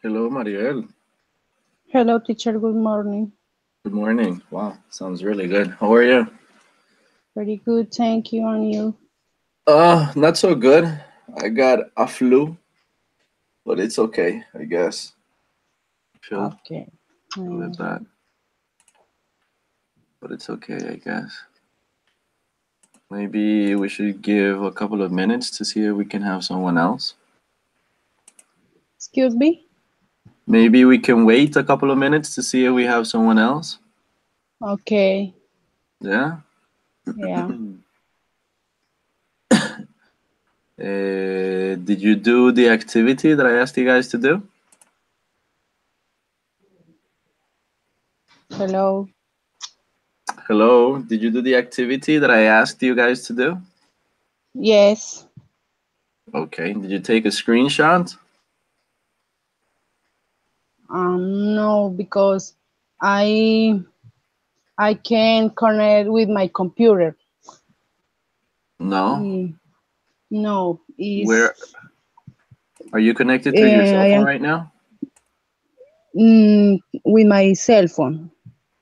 Hello, Mariel. Hello, teacher. Good morning. Good morning. Wow, sounds really good. How are you? Very good. Thank you. And you? Not so good. I got a flu, but it's okay, I guess. I feel Okay. a bit bad, but it's okay, I guess. Maybe we should give a couple of minutes to see if we can have someone else. Excuse me? Maybe we can wait a couple of minutes to see if we have someone else. Okay. Yeah? Yeah. Did you do the activity that I asked you guys to do? Hello. Hello, did you do the activity that I asked you guys to do? Yes. Okay, did you take a screenshot? No, because I can connect with my computer. No. No, is Where are you connected through your cell I phone am right now? with my cell phone.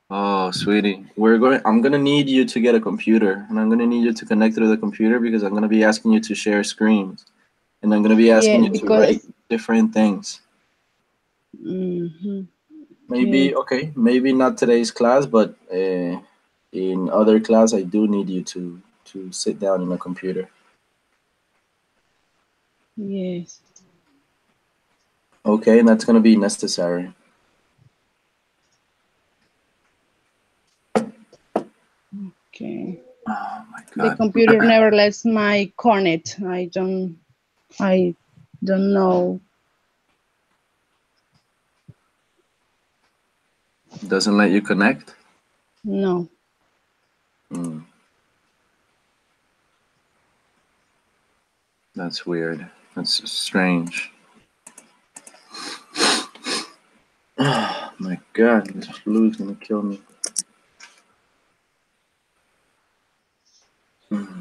Oh, sweetie, I'm gonna need you to get a computer, and I'm gonna need you to connect through the computer because I'm gonna be asking you to share screens, and I'm gonna be asking Yes, you to because write different things. okay. Maybe not today's class, but in other class, I do need you to sit down in a computer. Yes. Okay, and that's gonna be necessary. Okay. Oh my The God. computer never lets my connect. I don't know. Doesn't let you connect? No. Hmm. That's weird. That's strange. Oh my God, this flu is gonna kill me. Hmm.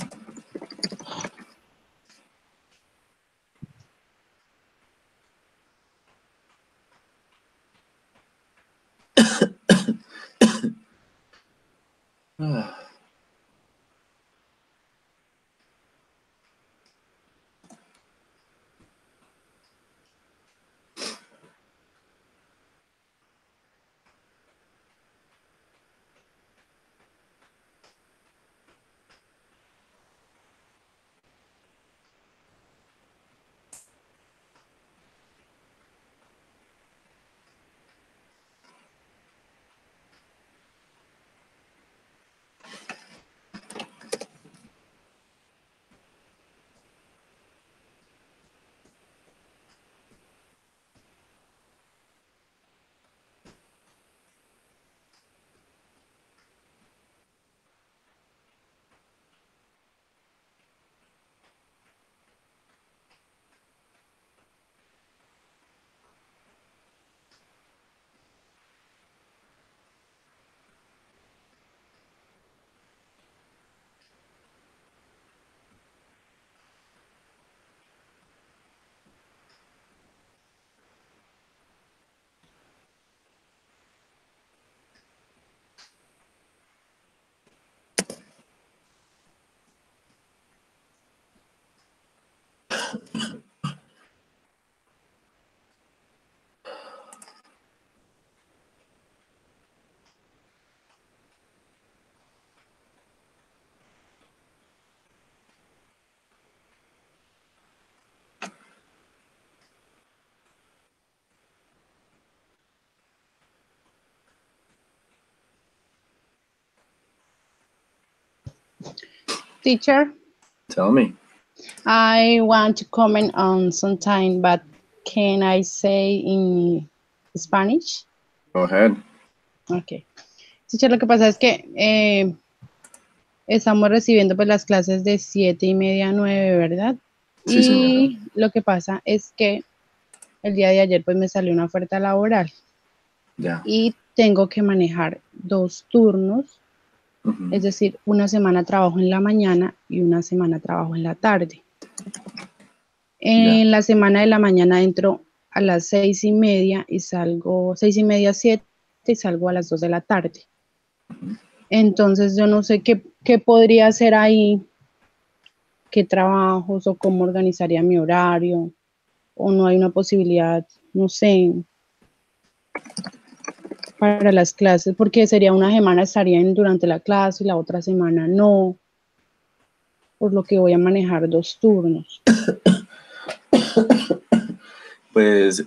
Teacher, Tell me. I want to comment on sometime, but can I say in Spanish? Go ahead. Okay. Teacher, lo que pasa es que estamos recibiendo pues las clases de 7:30 a 9, ¿verdad? Sí, señora. Y lo que pasa es que el día de ayer pues me salió una oferta laboral Ya. y tengo que manejar 2 turnos, es decir, una semana trabajo en la mañana y una semana trabajo en la tarde. Ya. En la semana de la mañana entro a las 6:30 y salgo 6:30, 7 y salgo a las 2 de la tarde. Entonces yo no sé qué podría hacer ahí, qué trabajos o cómo organizaría mi horario, o no hay una posibilidad, no sé, para las clases, porque sería una semana estaría durante la clase y la otra semana no, por lo que voy a manejar 2 turnos. Pues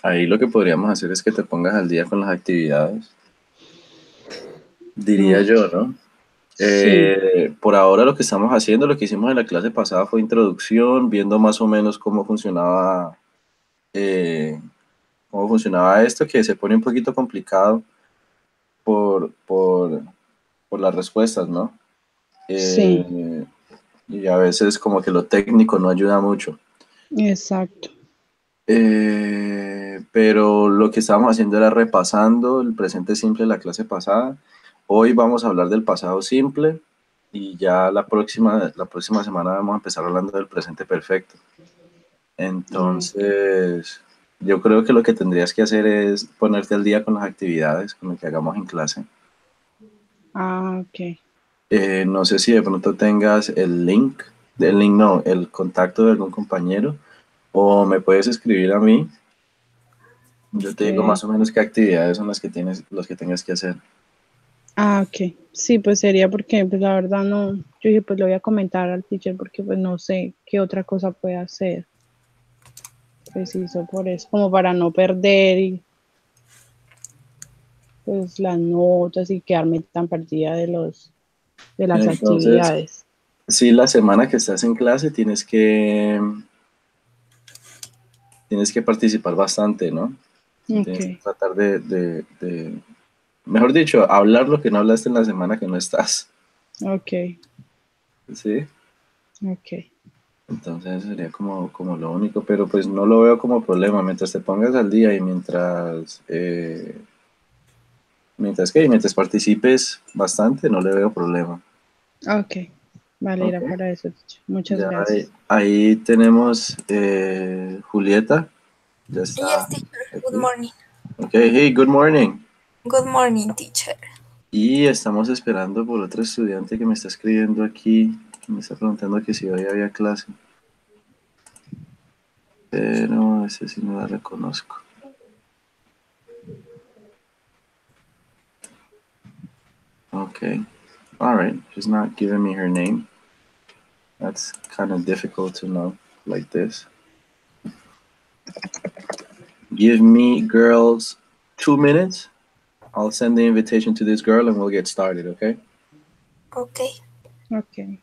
ahí lo que podríamos hacer es que te pongas al día con las actividades, diría yo, Ok, ¿no? sí, Por ahora lo que estamos haciendo, lo que hicimos en la clase pasada fue introducción, viendo más o menos eh, cómo funcionaba esto, que se pone un poquito complicado por, por, por las respuestas, ¿no? sí, Y a veces como que lo técnico no ayuda mucho. exacto. Pero lo que estábamos haciendo era repasando el presente simple de la clase pasada. Hoy vamos a hablar del pasado simple y ya la próxima semana vamos a empezar hablando del presente perfecto. Ok, Entonces, yo creo que lo que tendrías que hacer es ponerte al día con las actividades, con lo que hagamos en clase. ok. No sé si de pronto tengas el link no, el contacto de algún compañero, o me puedes escribir a mí. Yo te digo más Ok. o menos qué actividades son las que los que tengas que hacer. Ok. Sí, pues sería porque, pues la verdad no, yo dije, pues le voy a comentar al teacher porque pues no sé qué otra cosa puede hacer. Preciso por eso, como para no perder y pues las notas y quedarme tan perdida de las Entonces, actividades. sí, la semana que estás en clase tienes que participar bastante, ¿no? Ok, Tienes que tratar mejor dicho, hablar lo que no hablaste en la semana que no estás. ok, ¿Sí? ok, Entonces sería como lo único, pero pues no lo veo como problema. Mientras te pongas al día y mientras participes bastante, no le veo problema. ok. Vale, Ok. era para eso, teacher. Muchas Ya gracias. ahí tenemos Julieta, ya Yes, está teacher. Good aquí. morning. Ok, hey, good morning. Good morning, teacher. Y estamos esperando por otro estudiante que me está escribiendo aquí, que me está preguntando que si hoy había clase, pero ese sí no la reconozco. Okay, all right, she's not giving me her name. That's kind of difficult to know like this. Give me, girls, 2 minutes. I'll send the invitation to this girl and we'll get started, okay? Okay. Ok.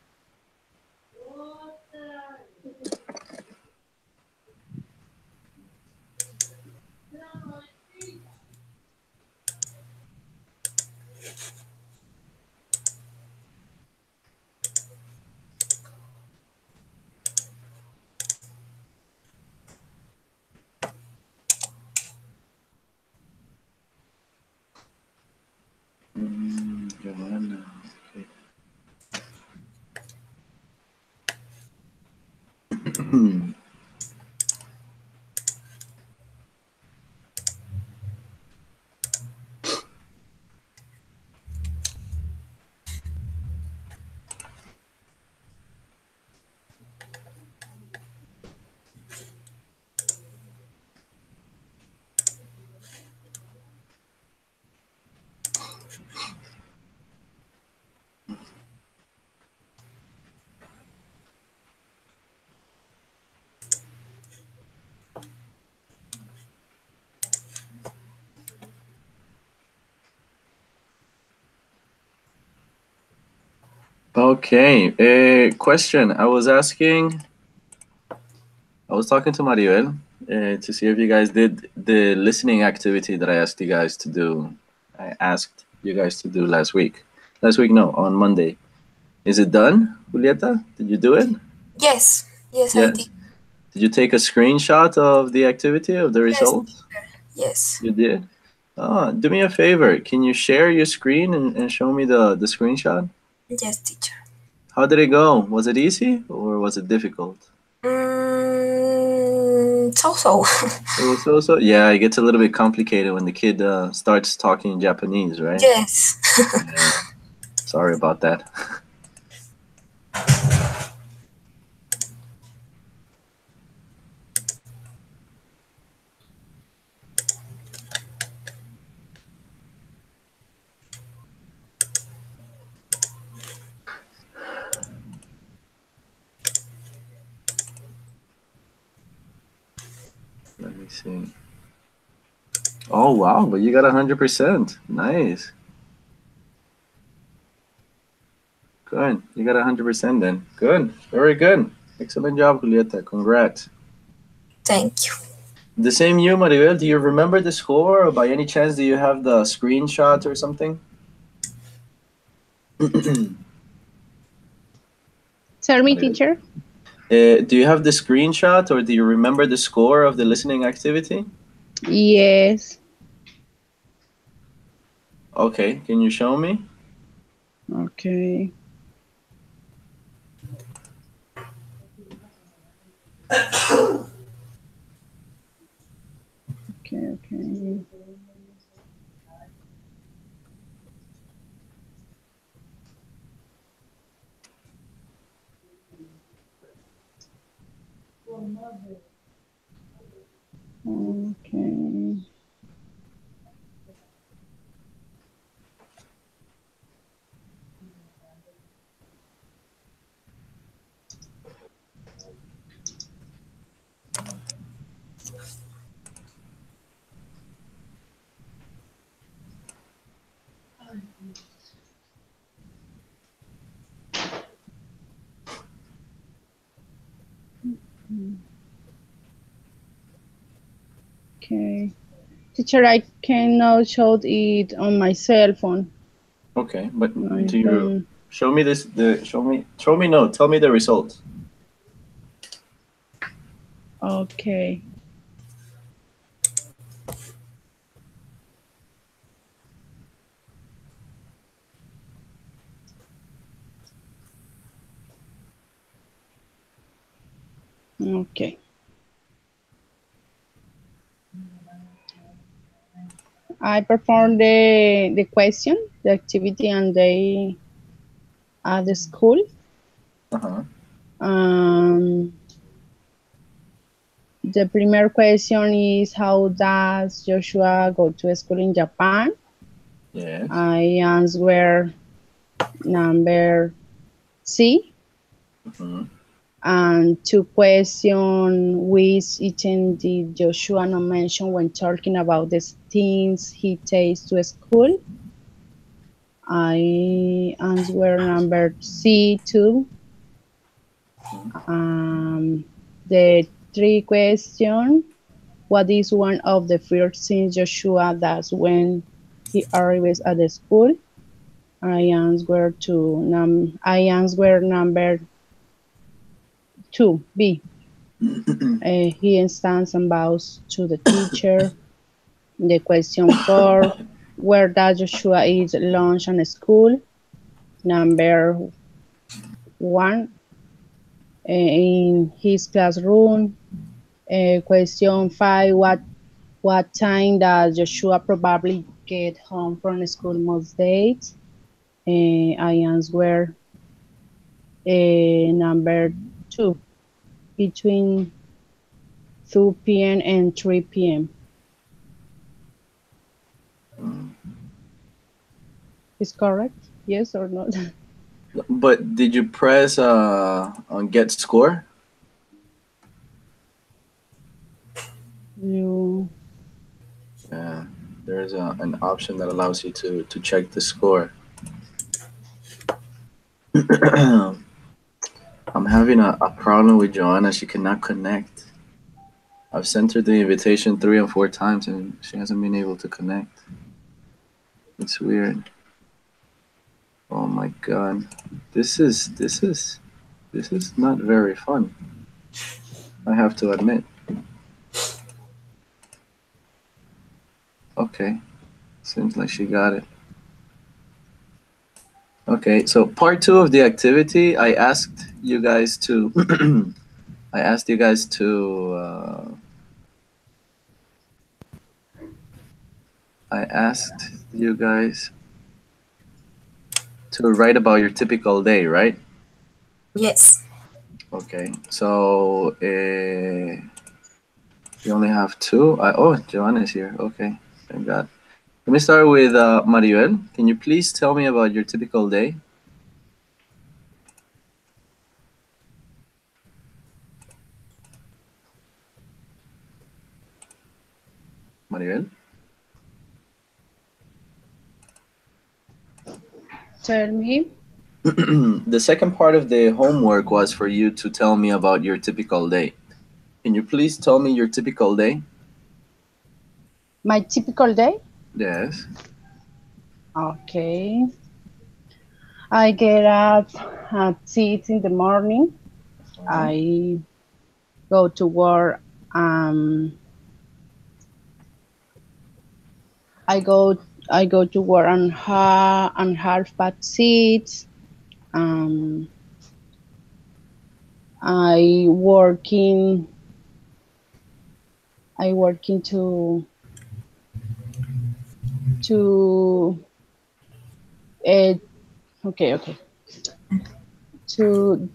Joanna, okay. Okay, question. I was talking to Maribel to see if you guys did the listening activity that I asked you guys to do. I asked you guys to do last week. Last week, no, on Monday. Is it done, Julieta? Did you do it? Yes. Yes, I did. Yes. Did you take a screenshot of the activity, of the Yes. results? Yes. You did? Oh, do me a favor. Can you share your screen and show me the screenshot? Yes, teacher. How did it go? Was it easy or was it difficult? So. So yeah, it gets a little bit complicated when the kid starts talking Japanese, right? Yes. Yeah. Sorry about that. Let me see. Oh wow, but you got 100%. Nice. Good. You got 100% then. Good. Very good. Excellent job, Julieta. Congrats. Thank you. The same you, Maribel. Do you remember the score? Or by any chance, do you have the screenshot or something? Tell me, teacher. Do you have the screenshot or do you remember the score of the listening activity? Yes. Okay, can you show me? Okay. Okay. Okay. Okay. Teacher, I cannot show it on my cell phone. Okay, but I do you don't. show me this? Show me. No, tell me the results. Okay. Okay. I performed the question, the activity, and they at the school. Uh-huh. The primary question is, how does Joshua go to school in Japan? Yes. I answer number C. Mm-hmm. And two questions, which item did Joshua not mention when talking about the things he takes to school? I answer number C too. The three question, what is one of the first things Joshua does when he arrives at the school? I answer number 2, B. He stands and bows to the teacher. The question 4, where does Joshua eat lunch at school? Number 1, in his classroom. Question 5, what time does Joshua probably get home from school most days? I answer number 2, between 2 p.m. and 3 p.m. Is correct? Yes or not? But did you press on get score? You. Yeah, there's an option that allows you to check the score. I'm having a problem with Joanna. She cannot connect. I've sent her the invitation 3 and 4 times and she hasn't been able to connect. It's weird. Oh my god. This is not very fun. I have to admit. Okay. Seems like she got it. Okay, so part 2 of the activity, I asked you guys to I asked you guys to write about your typical day, right? Yes. Okay, so you only have two. Oh, Joanna's here. Okay, thank God. Let me start with Maribel. Can you please tell me about your typical day? Maribel? Tell me. The second part of the homework was for you to tell me about your typical day. Can you please tell me your typical day? My typical day? Yes. Okay. I get up at 6 in the morning. I go to work. I go I go to work on half past 6. Um, I working I working to uh, okay 2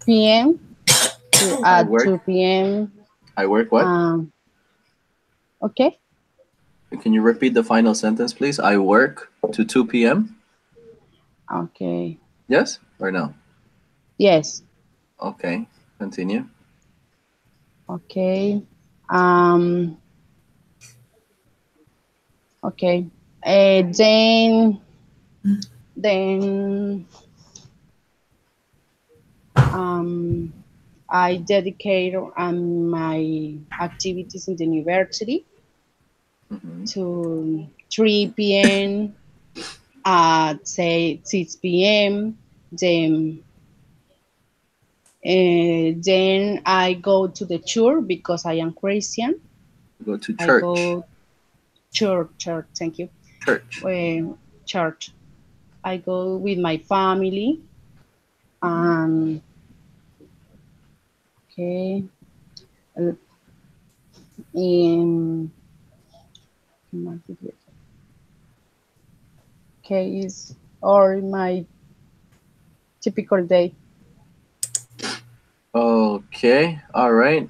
p.m. to I at work. 2 p.m. I work what? Okay. Can you repeat the final sentence, please? I work to 2 p.m. Okay. Yes or no? Yes. Okay. Continue. Okay. Um. Okay. Then I dedicate my activities in the university Mm-hmm. to 3 p.m. at say 6 p.m. Then I go to the church because I am Christian. Go to I church. go church. Thank you. Church. Church. I go with my family. Mm-hmm. Okay. Um, okay, is or my typical day. Okay. All right.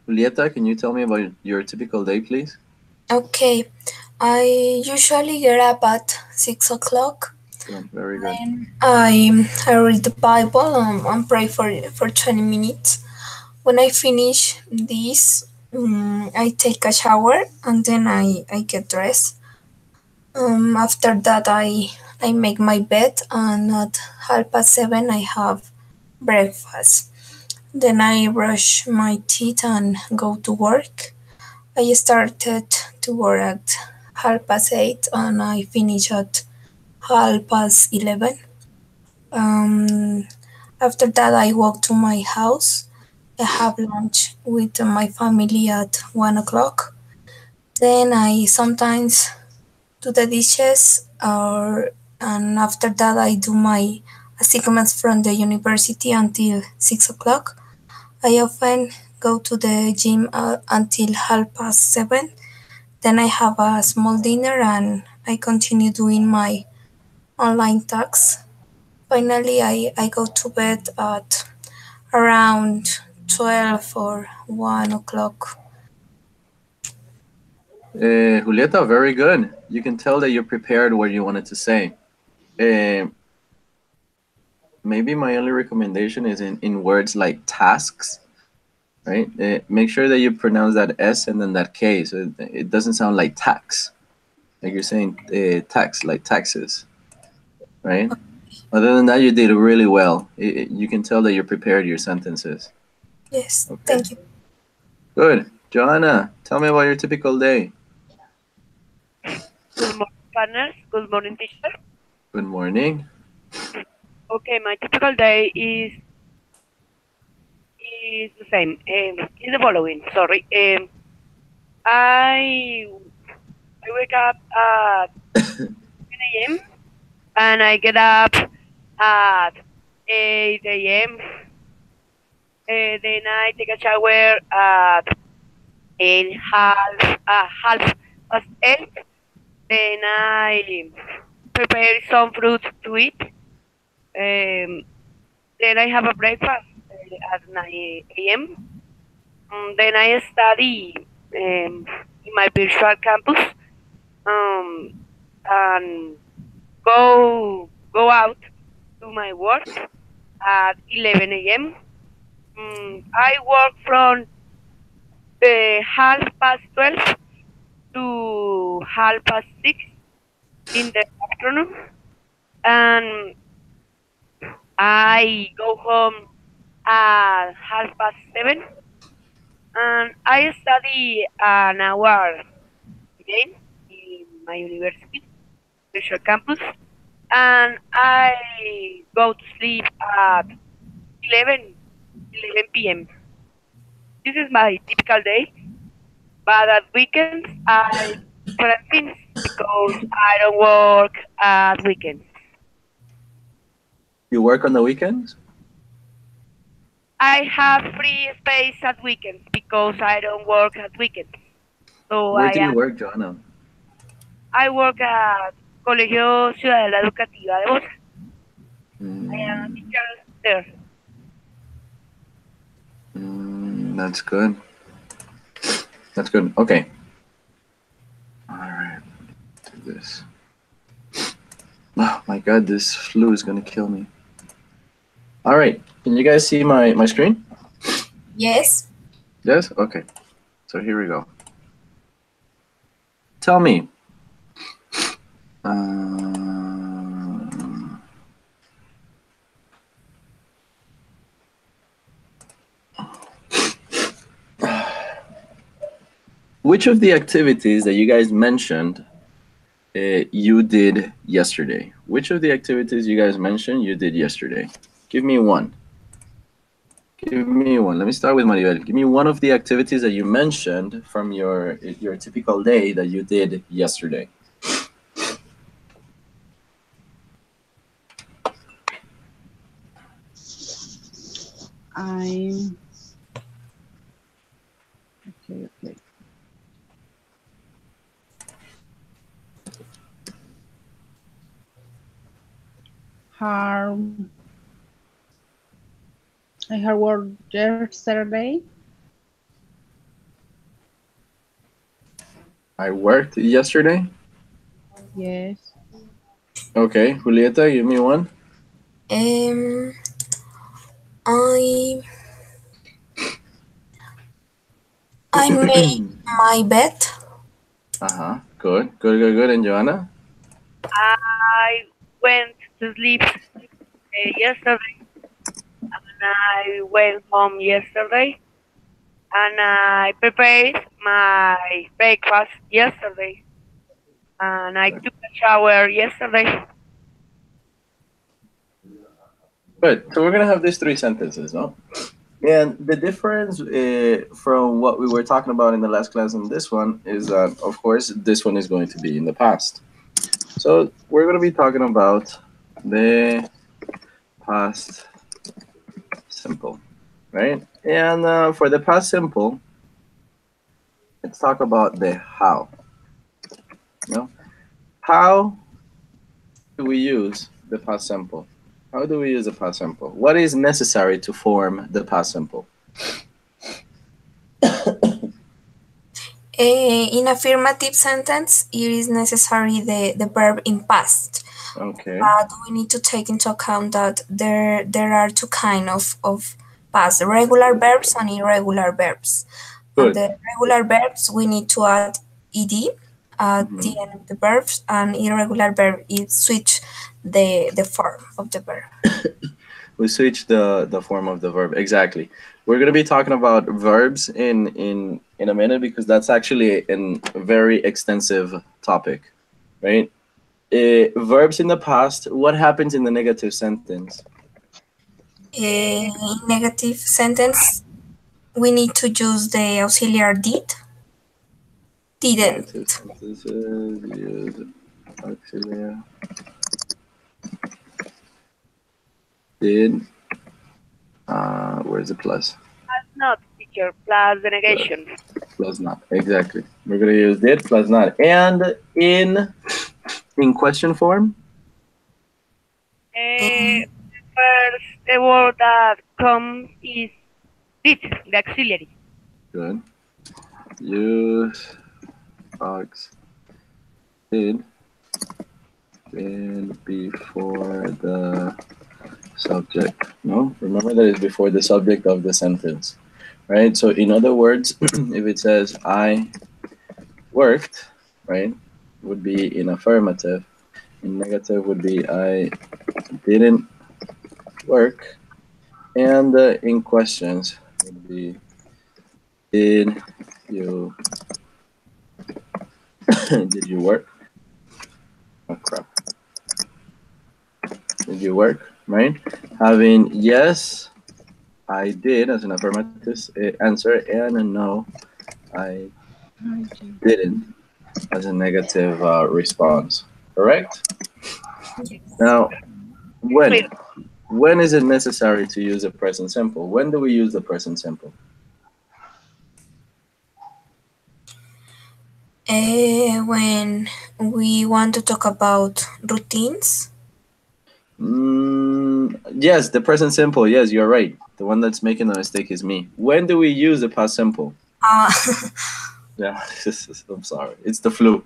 Julieta, can you tell me about your typical day, please? Okay. I usually get up at 6 o'clock. Good. Very good. Then I read the Bible and pray for 20 minutes. When I finish this, I take a shower and then I get dressed. After that, I make my bed, and at 7:30 I have breakfast. Then I brush my teeth and go to work. I started to work at 8:30 and I finish at 11:30. Um, After that, I walk to my house. I have lunch with my family at 1 o'clock. Then I sometimes do the dishes, and after that, I do my assignments from the university until 6 o'clock. I often go to the gym until 7:30. Then I have a small dinner and I continue doing my online tasks. Finally, I go to bed at around 12 or 1 o'clock. Julieta, very good. You can tell that you prepared what you wanted to say. Maybe my only recommendation is in words like tasks, right? Make sure that you pronounce that S and then that K, so it doesn't sound like tax, like you're saying tax, like taxes, right? Other than that, you did really well. You can tell that you prepared your sentences. Yes, Okay, thank you. good. Joanna, tell me about your typical day. Good morning, partners. Good morning, teacher. Good morning. Okay, my typical day is the same. Is the following. Sorry. I I wake up at 10 a.m. and I get up at 8 a.m. Then I take a shower at half past 8. Then I prepare some fruit to eat. Then I have a breakfast at 9 a.m. Then I study in my virtual campus and go out to my work at 11 a.m. I work from 12:30 to 6:30 in the afternoon, and I go home at 7:30, and I study an hour again in my university, virtual campus, and I go to sleep at 11 p.m. This is my typical day, but at weekends I do different things because I don't work at weekends. You work on the weekends? I have free space at weekends because I don't work at weekends. So Where do you work, Joanna? I work at Colegio Ciudadela Educativa de Bosa. I am a teacher there. That's good. That's good. Okay. All right. Do this. Oh my God, this flu is gonna kill me. All right. Can you guys see my screen? Yes. Yes? Okay. So here we go. Tell me. Which of the activities that you guys mentioned you did yesterday? Which of the activities you guys mentioned you did yesterday? Give me one. Give me one. Let me start with Maribel. Give me one of the activities that you mentioned from your typical day that you did yesterday. Okay. I had work yesterday. I worked yesterday? Yes. Okay. Julieta, give me one. I made my bed. Good. And Joanna? I went to sleep yesterday, and I went home yesterday, and I prepared my breakfast yesterday, and I took a shower yesterday. Good. So we're gonna have these three sentences, no? And the difference from what we were talking about in the last class and this one is that, of course, this one is going to be in the past. So we're going to be talking about the past simple, right? And for the past simple, let's talk about the how. You know, how do we use the past simple? How do we use the past simple? What is necessary to form the past simple? In affirmative sentence, it is necessary the verb in past. Okay. But we need to take into account that there are two kinds of past, regular verbs and irregular verbs. Good. And the regular verbs, we need to add ed at the end of the verbs, and irregular verb is switch the form of the verb. We switch the form of the verb. Exactly. We're gonna be talking about verbs in a minute because that's actually a very extensive topic, right? Verbs in the past. What happens in the negative sentence? In negative sentence, we need to use the auxiliary did. Didn't. Negative sentences use auxiliary. Did. Where's the plus? teacher, plus the negation. Plus not. Exactly. We're gonna use did plus not. And in question form. First, the word that comes is did, the auxiliary. Good. Use ox did before the subject. No, remember that it's before the subject of the sentence, right? So in other words, if it says I worked, right, would be in affirmative. In negative would be I didn't work, and in questions would be did you did you work? Oh crap! Did you work? Right? Having yes, I did as an affirmative answer, and a no, I didn't as a negative response. Correct? Now, when is it necessary to use the present simple? When do we use the present simple? When we want to talk about routines. Yes, the present simple. Yes, you're right. The one that's making the mistake is me. When do we use the past simple? Yeah, I'm sorry. It's the flu.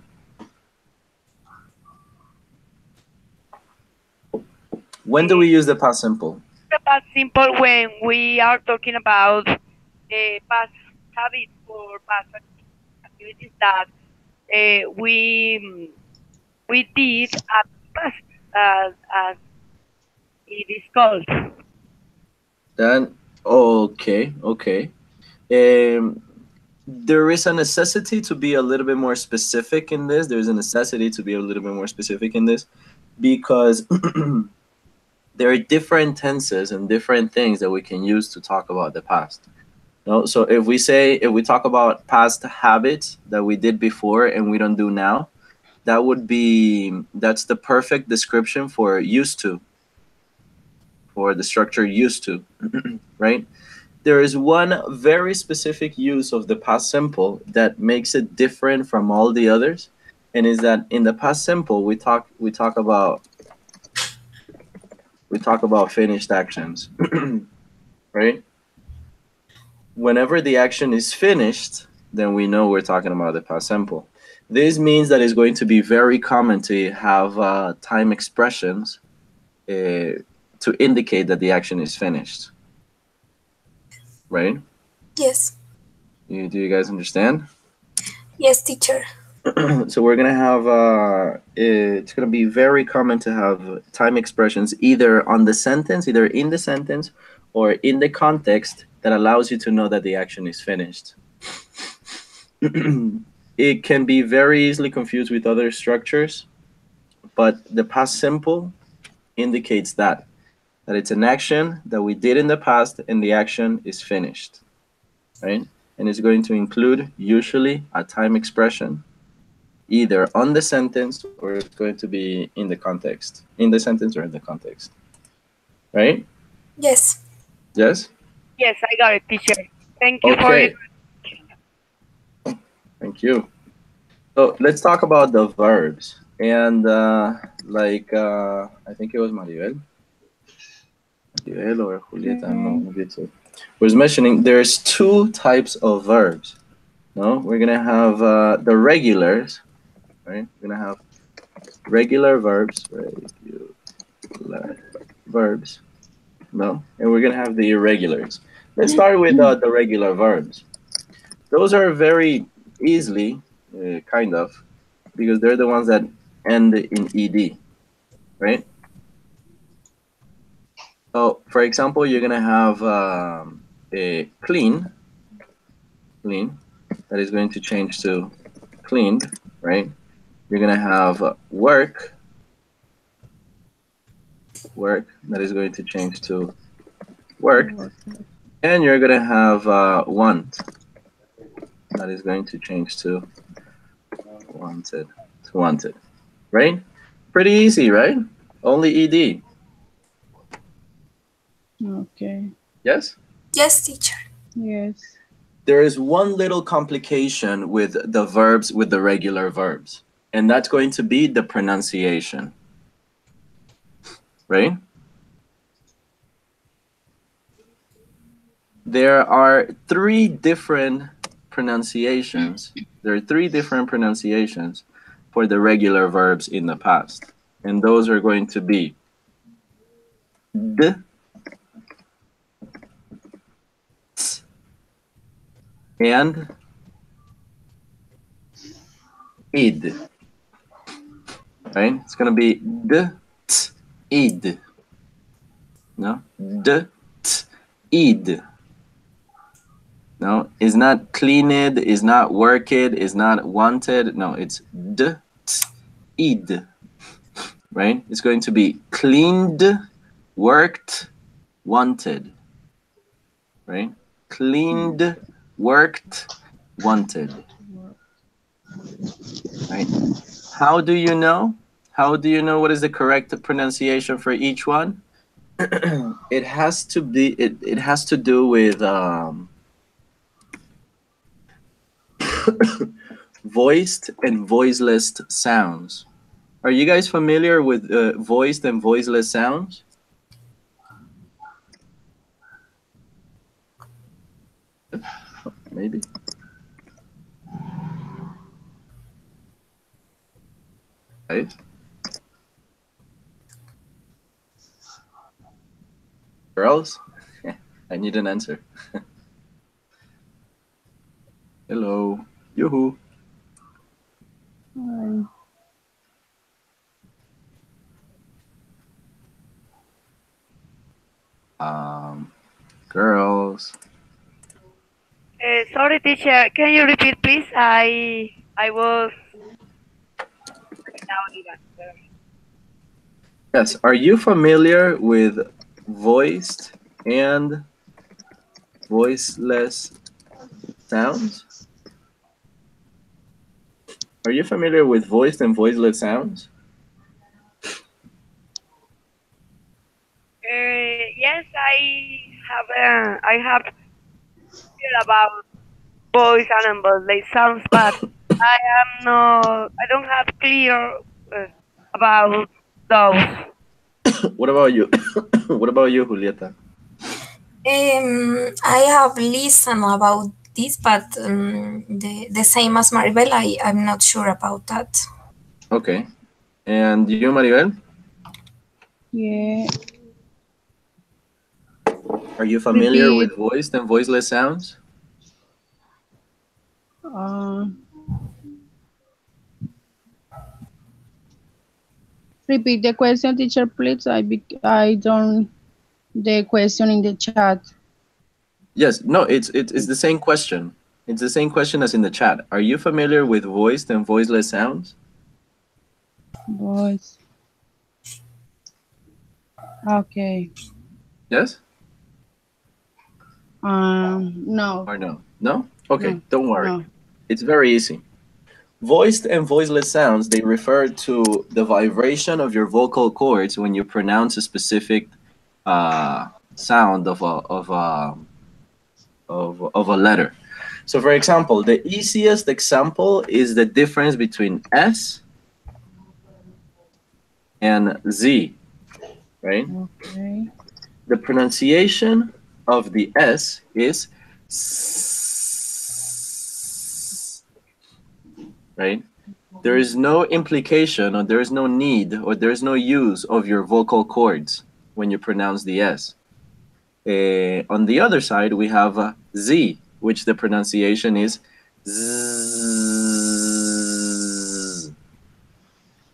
When do we use the past simple? The past simple when we are talking about past habits or past activities that we did at past, as it is called. Then okay. There is a necessity to be a little bit more specific in this. There's a necessity to be a little bit more specific in this because there are different tenses and different things that we can use to talk about the past. No, so if we talk about past habits that we did before and we don't do now, that's the perfect description for used to, for the structure used to, right? There is one very specific use of the past simple that makes it different from all the others, and is that in the past simple we talk about finished actions, right? Whenever the action is finished, then we know we're talking about the past simple. This means that it's going to be very common to have time expressions to indicate that the action is finished, right? Yes. Do you guys understand? Yes, teacher. So we're gonna have it's gonna be very common to have time expressions either in the sentence or in the context that allows you to know that the action is finished. It can be very easily confused with other structures, but the past simple indicates that it's an action that we did in the past and the action is finished, right? And it's going to include usually a time expression either on the sentence or it's going to be in the context, in the sentence or in the context, right? Yes. Yes? Yes, I got it, teacher. Thank you Okay. for Thank you. So let's talk about the verbs. And I think it was Maribel or Julieta, no, was mentioning there's two types of verbs. No, we're gonna have the regulars, right? We're gonna have regular verbs, no, and we're gonna have the irregulars. Let's start with the regular verbs. Those are very easily, kind of, because they're the ones that end in ed, right? So, for example, you're gonna have a clean, that is going to change to cleaned, right? You're gonna have work, that is going to change to worked, and you're gonna have want, that is going to change to wanted, right? Pretty easy, right? Only ed. Okay. Yes? Yes, teacher. Yes. there is one little complication with the verbs, with the regular verbs, and that's going to be the pronunciation, right? There are three different pronunciations. There are three different pronunciations for the regular verbs in the past, and those are going to be d, ts, and id. Right? It's going to be d, t, id. No? D, t, id. No? Is not cleaned, is not worked, is not wanted. No, it's d, t, id. Right? It's going to be cleaned, worked, wanted. Right? Cleaned, worked, wanted. Right? How do you know? How do you know what is the correct pronunciation for each one? It has to be. It has to do with voiced and voiceless sounds. Are you guys familiar with voiced and voiceless sounds? Maybe. Right? Girls? I need an answer. Hello. Yoo-hoo. Girls. Sorry, teacher. Can you repeat, please? I was down the answer. Yes. Are you familiar with voiced and voiceless sounds? Are you familiar with voiced and voiceless sounds? Yes, I have heard about voice and voiceless sounds, but I don't have clear about those. What about you? What about you, Julieta? I have listened about this, but the same as Maribel, I'm not sure about that. Okay. And you, Maribel? Yeah. Are you familiar Repeat. with voiced and voiceless sounds? Repeat the question, teacher, please. I don't the question in the chat. Yes. No, it's the same question. It's the same question as in the chat. Are you familiar with voiced and voiceless sounds? Voice. Okay. Yes? No. Or no? No? Okay, No, don't worry. no. It's very easy. Voiced and voiceless sounds, they refer to the vibration of your vocal cords when you pronounce a specific sound of a letter. So for example, the easiest example is the difference between S and Z, right? Okay. The pronunciation of the S is S, right? There is no implication, or there is no need, or there is no use of your vocal cords when you pronounce the S. On the other side, we have Z, which the pronunciation is Z.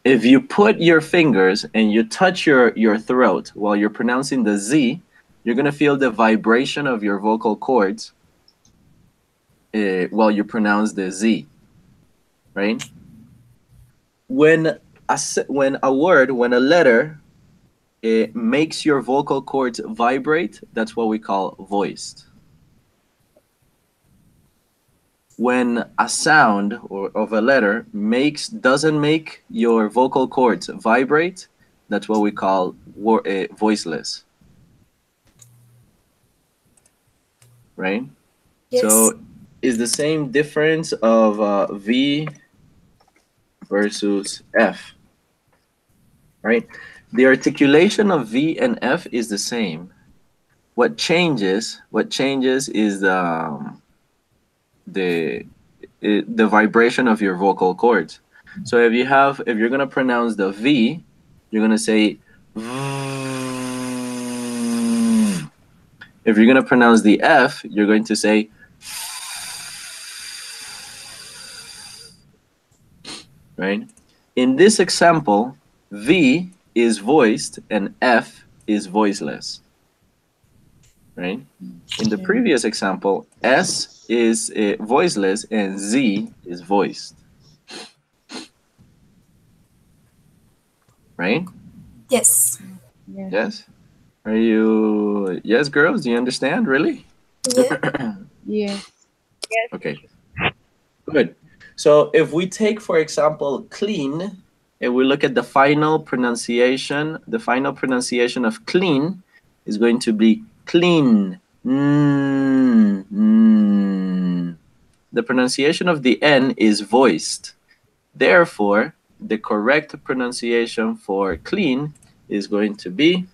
If you put your fingers and you touch your throat while you're pronouncing the Z, you're going to feel the vibration of your vocal cords while you pronounce the Z, right? When a letter makes your vocal cords vibrate, that's what we call voiced. When a sound of a letter doesn't make your vocal cords vibrate, that's what we call voiceless. Right? Yes. So is the same difference of V versus F, right? The articulation of V and F is the same. What changes is the vibration of your vocal cords. So if you're gonna pronounce the V, you're gonna say V. If you're gonna pronounce the F, you're going to say right. In this example, V is voiced and F is voiceless. Right? In the previous example, S is voiceless and Z is voiced. Right? Yes. Yes? Are you... Yes, girls? Do you understand, really? Yeah. Yes. Yes. Okay. Good. So if we take, for example, clean, and we look at the final pronunciation of clean is going to be clean. The pronunciation of the N is voiced. Therefore, the correct pronunciation for clean is going to be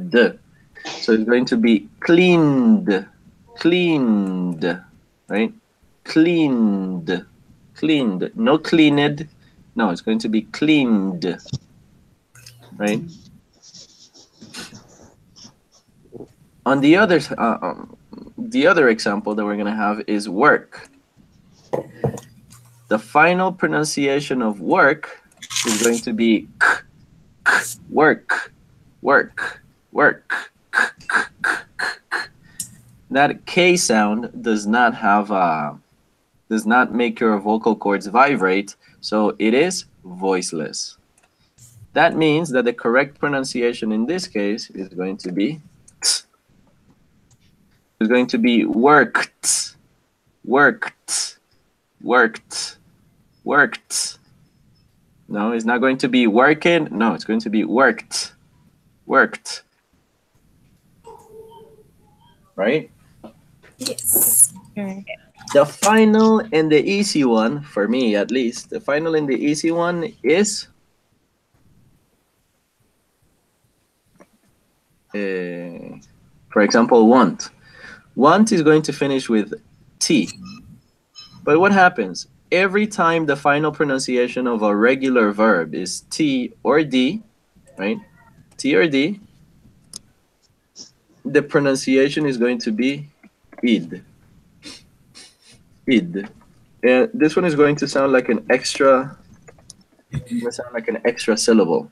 D. So it's going to be cleaned, cleaned, right? Cleaned, cleaned. No cleaned. No, it's going to be cleaned, right? On the other example that we're going to have is work. The final pronunciation of work is going to be k, work, work, work. That K sound does not make your vocal cords vibrate, so it is voiceless. That means that the correct pronunciation in this case is going to be t. It's going to be worked, worked, worked, worked. No, it's not going to be working. No, it's going to be worked, worked. Right? Yes. Okay. The final and the easy one, for me at least, the final and the easy one is for example, want. Want is going to finish with T. But what happens? Every time the final pronunciation of a regular verb is T or D, right? T or D, the pronunciation is going to be id. Id. And this one is going to sound like an extra syllable,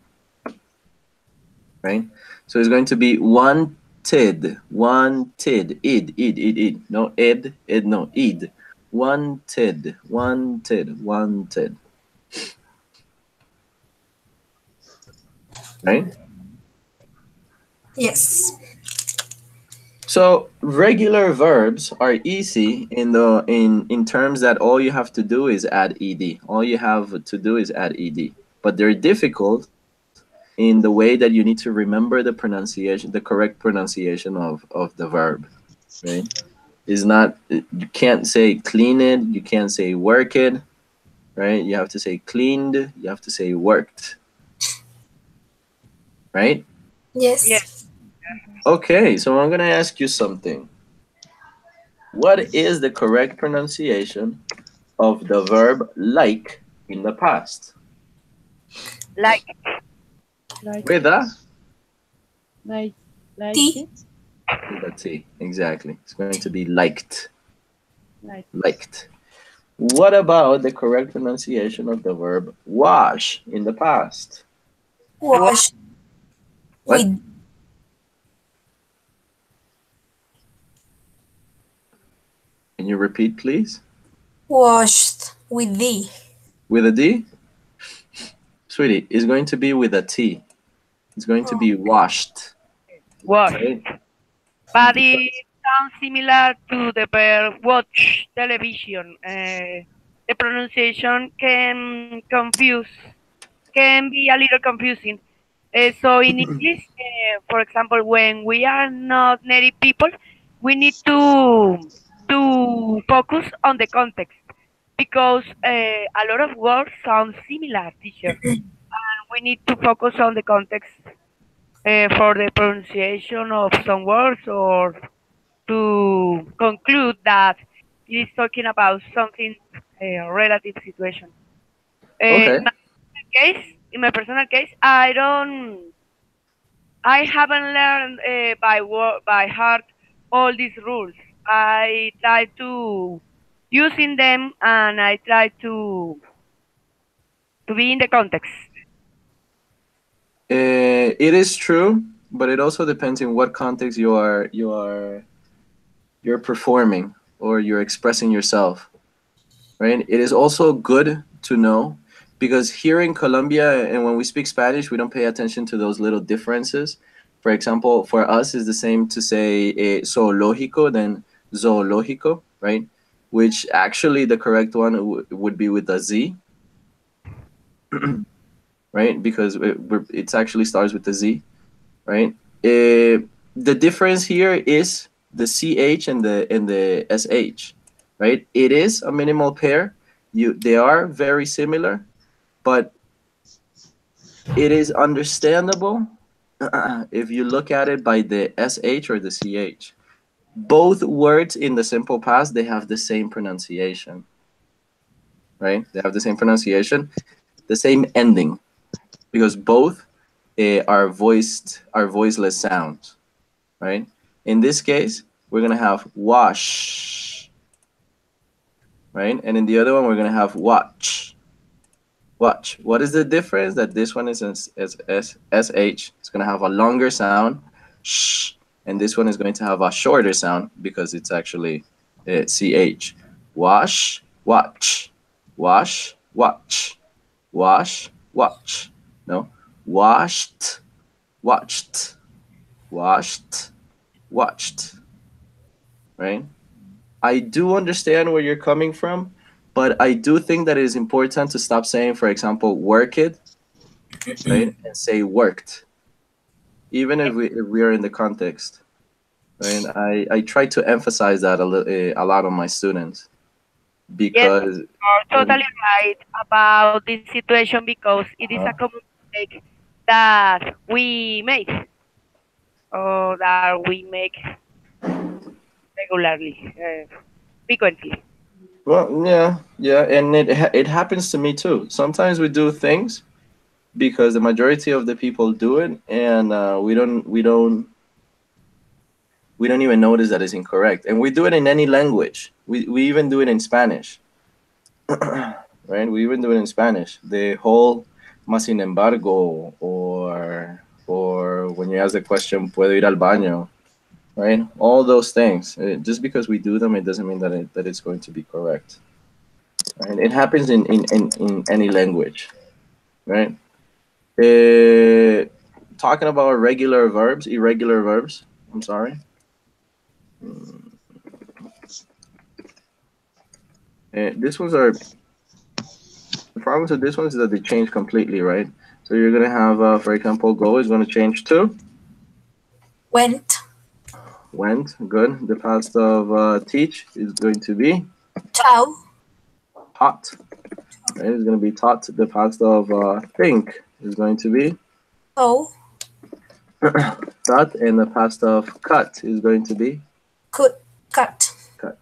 right? So it's going to be wanted, wanted, id. No ed, no id. Wanted, wanted, wanted. Right? Yes. So regular verbs are easy in terms that all you have to do is add ed. All you have to do is add ed. But they're difficult in the way that you need to remember the pronunciation, the correct pronunciation of the verb. Right? Is not, you can't say cleaned, you can't say worked, right? You have to say cleaned, you have to say worked. Right? Yes. Yes. Okay, so I'm gonna ask you something. What is the correct pronunciation of the verb like in the past? Like Like With a? like T. it. With a T, exactly. It's going to be liked. Like Liked. What about the correct pronunciation of the verb wash in the past? Wash What? with Can you repeat, please? washed with D. With a D? Sweetie, it's going to be with a T. It's going to be washed. wash. Right? But it sounds similar to the verb watch television. The pronunciation can be a little confusing. So in English, for example, when we are not native people, we need to focus on the context because a lot of words sound similar, teacher. We need to focus on the context for the pronunciation of some words or to conclude that it is talking about something relative situation. Okay. In my personal case, I haven't learned by heart all these rules. I try to using them and I try to be in the context. It is true, but it also depends in what context you're performing or you're expressing yourself, right? It is also good to know because here in Colombia and when we speak Spanish, we don't pay attention to those little differences. For example, for us, it's the same to say zoológico than zoológico, right? Which actually the correct one would be with a Z, right? Because it actually starts with the Z, right? The difference here is the CH and the SH, right? It is a minimal pair. They are very similar, but it is understandable if you look at it by the SH or the CH. Both words in the simple past, they have the same pronunciation, right? They have the same pronunciation, the same ending, because both are voiceless sounds, right? In this case, we're gonna have wash, right? And in the other one, we're gonna have watch. Watch. What is the difference? That this one is SH. It's gonna have a longer sound, sh, and this one is going to have a shorter sound because it's actually CH. Wash, watch, wash, watch, wash, watch. No, washed, watched, washed, watched, right? I do understand where you're coming from, but I do think that it is important to stop saying, for example, work it, right, and say worked, even if we are in the context, right? I try to emphasize that a lot on my students Yes, because you're totally right about this situation because it is a common mistake that we make or that we make regularly, frequently. well, yeah, and it happens to me too. Sometimes we do things because the majority of the people do it, and we don't even notice that it's incorrect. And we do it in any language. We even do it in Spanish, right? We even do it in Spanish. The whole más sin embargo, or when you ask the question, ¿puedo ir al baño? Right? All those things. Just because we do them, it doesn't mean that it's going to be correct. Right? It happens in any language, right? Talking about irregular verbs. I'm sorry. This ones are the problems with this one is that they change completely, right? So you're gonna have, for example, go is gonna change to Went. went. Good. The past of teach is going to be Ciao. taught. Right? It's gonna be taught. The past of think is going to be Oh. cut, and the past of cut is going to be Could. Cut. cut.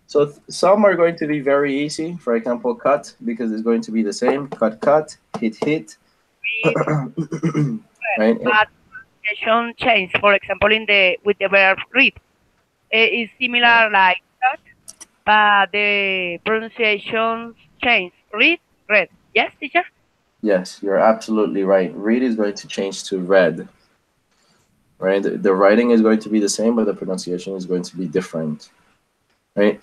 So some are going to be very easy. For example, cut, because it's going to be the same. Cut, hit. Right? But pronunciation change, for example, with the verb read, is similar like that, but the pronunciation change. Read, read. Yes, teacher. Yes, you're absolutely right. Read is going to change to read. Right? The writing is going to be the same, but the pronunciation is going to be different. Right?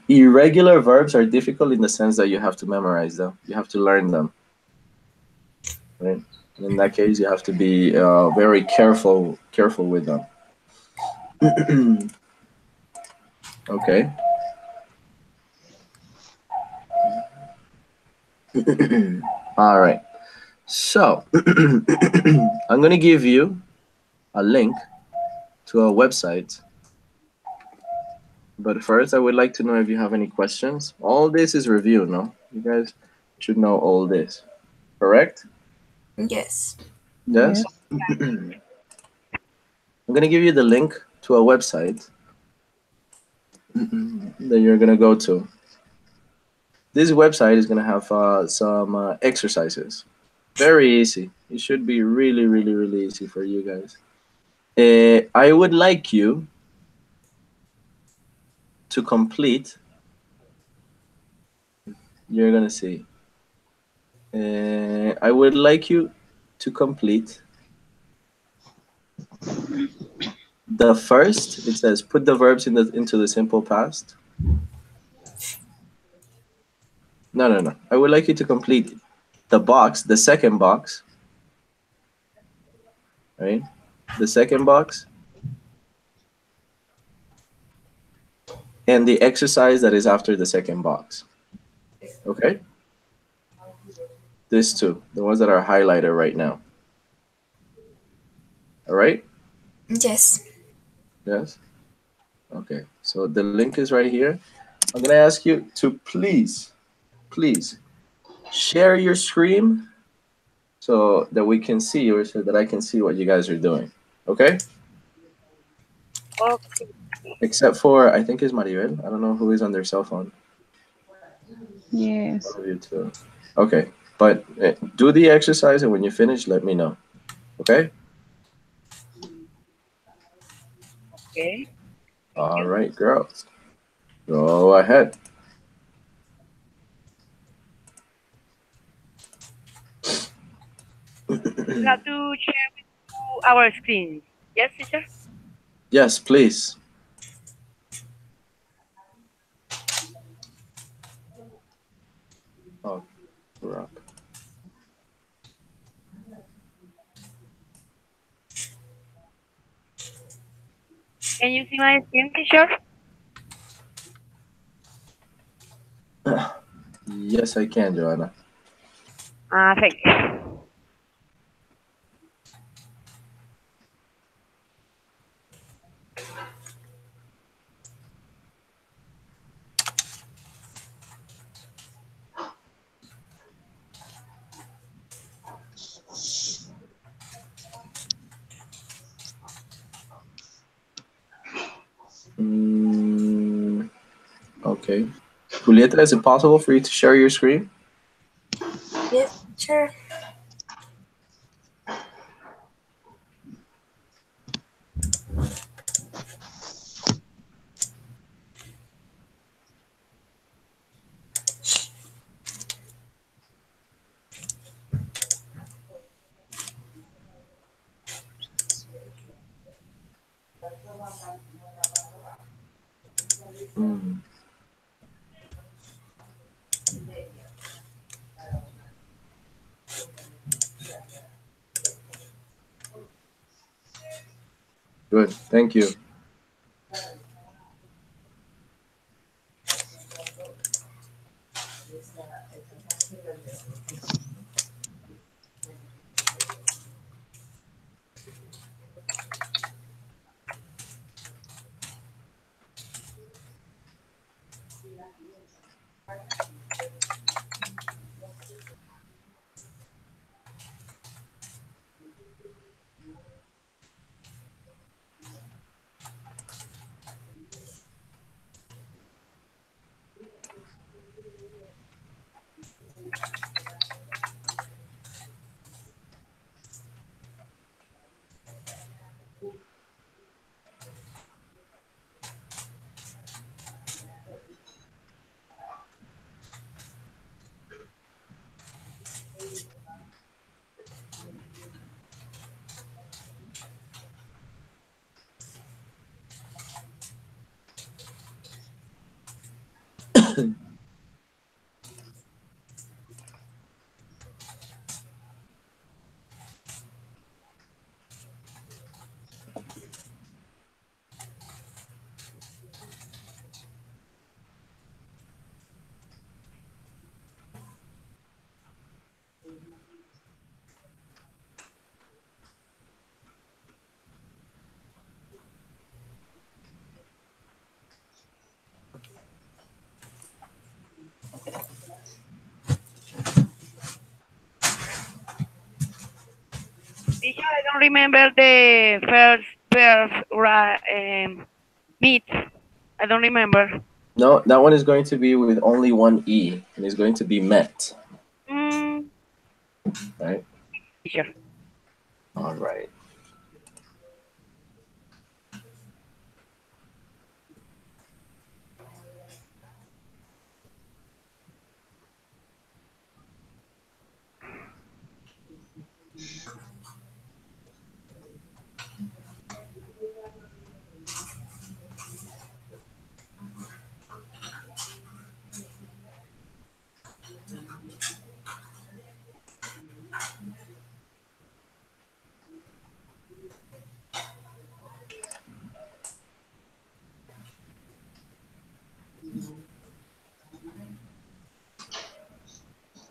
Irregular verbs are difficult in the sense that you have to memorize them. You have to learn them. Right? In that case, you have to be very careful with them. Okay. All right. So I'm going to give you a link to a website But first, I would like to know if you have any questions. All this is review, no? You guys should know all this, correct? Yes. Yes? Yes. I'm going to give you the link to a website that you're going to go to. This website is going to have some exercises. Very easy. It should be really, really, really easy for you guys. I would like you to complete, you're going to see. I would like you to complete the first. It says put the verbs into the simple past. No. I would like you to complete the box, the second box, right? The second box and the exercise that is after the second box. Okay? These two, the ones that are highlighted right now. All right? Yes. Yes? Okay. So the link is right here. I'm going to ask you to please share your screen so that we can see, or so that I can see what you guys are doing. Okay? Okay. Except for, I think it's Maribel. I don't know who is on their cell phone. Yes. One of you two. Okay. But do the exercise, and when you finish, let me know. Okay? Okay. Thank All you. right, girls. Go ahead. We have to share with you our screen. Yes, teacher? Yes, please. Oh, crap. Can you see my screen, teacher? Yes, I can, Joanna. Thank you. Mm, okay. Julieta, is it possible for you to share your screen? Yes, sure. Mm, good. Thank you. Teacher, I don't remember the meet. I don't remember. No, that one is going to be with only one E, and it's going to be met. Mm, Right? teacher. All right.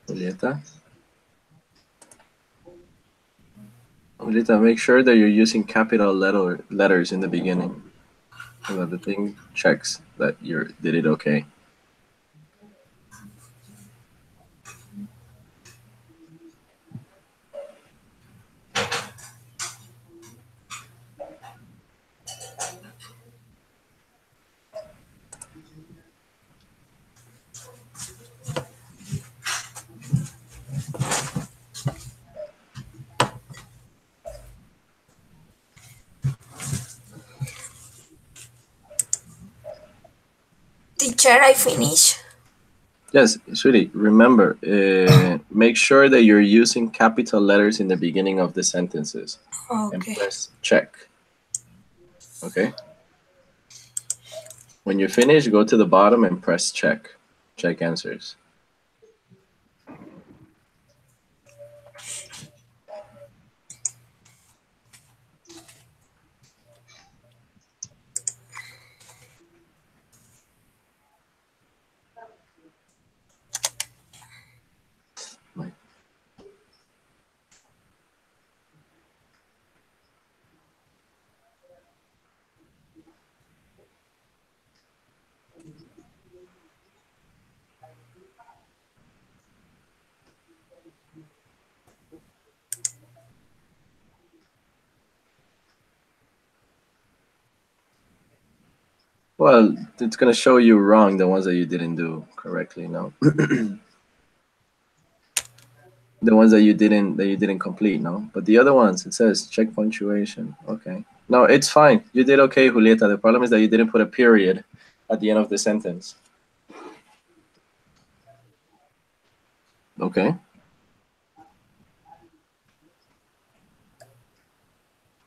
Julieta? Julieta, make sure that you're using capital letters in the beginning, so that the thing checks that you did it okay. Teacher, I finish. Yes, sweetie, remember, make sure that you're using capital letters in the beginning of the sentences and Okay. press check. Okay? When you finish, go to the bottom and press check. Check answers. Well, it's going to show you wrong the ones that you didn't do correctly, no? The ones that you didn't complete, no? But the other ones, it says check punctuation. Okay. No, it's fine. You did okay, Julieta. The problem is that you didn't put a period at the end of the sentence. Okay.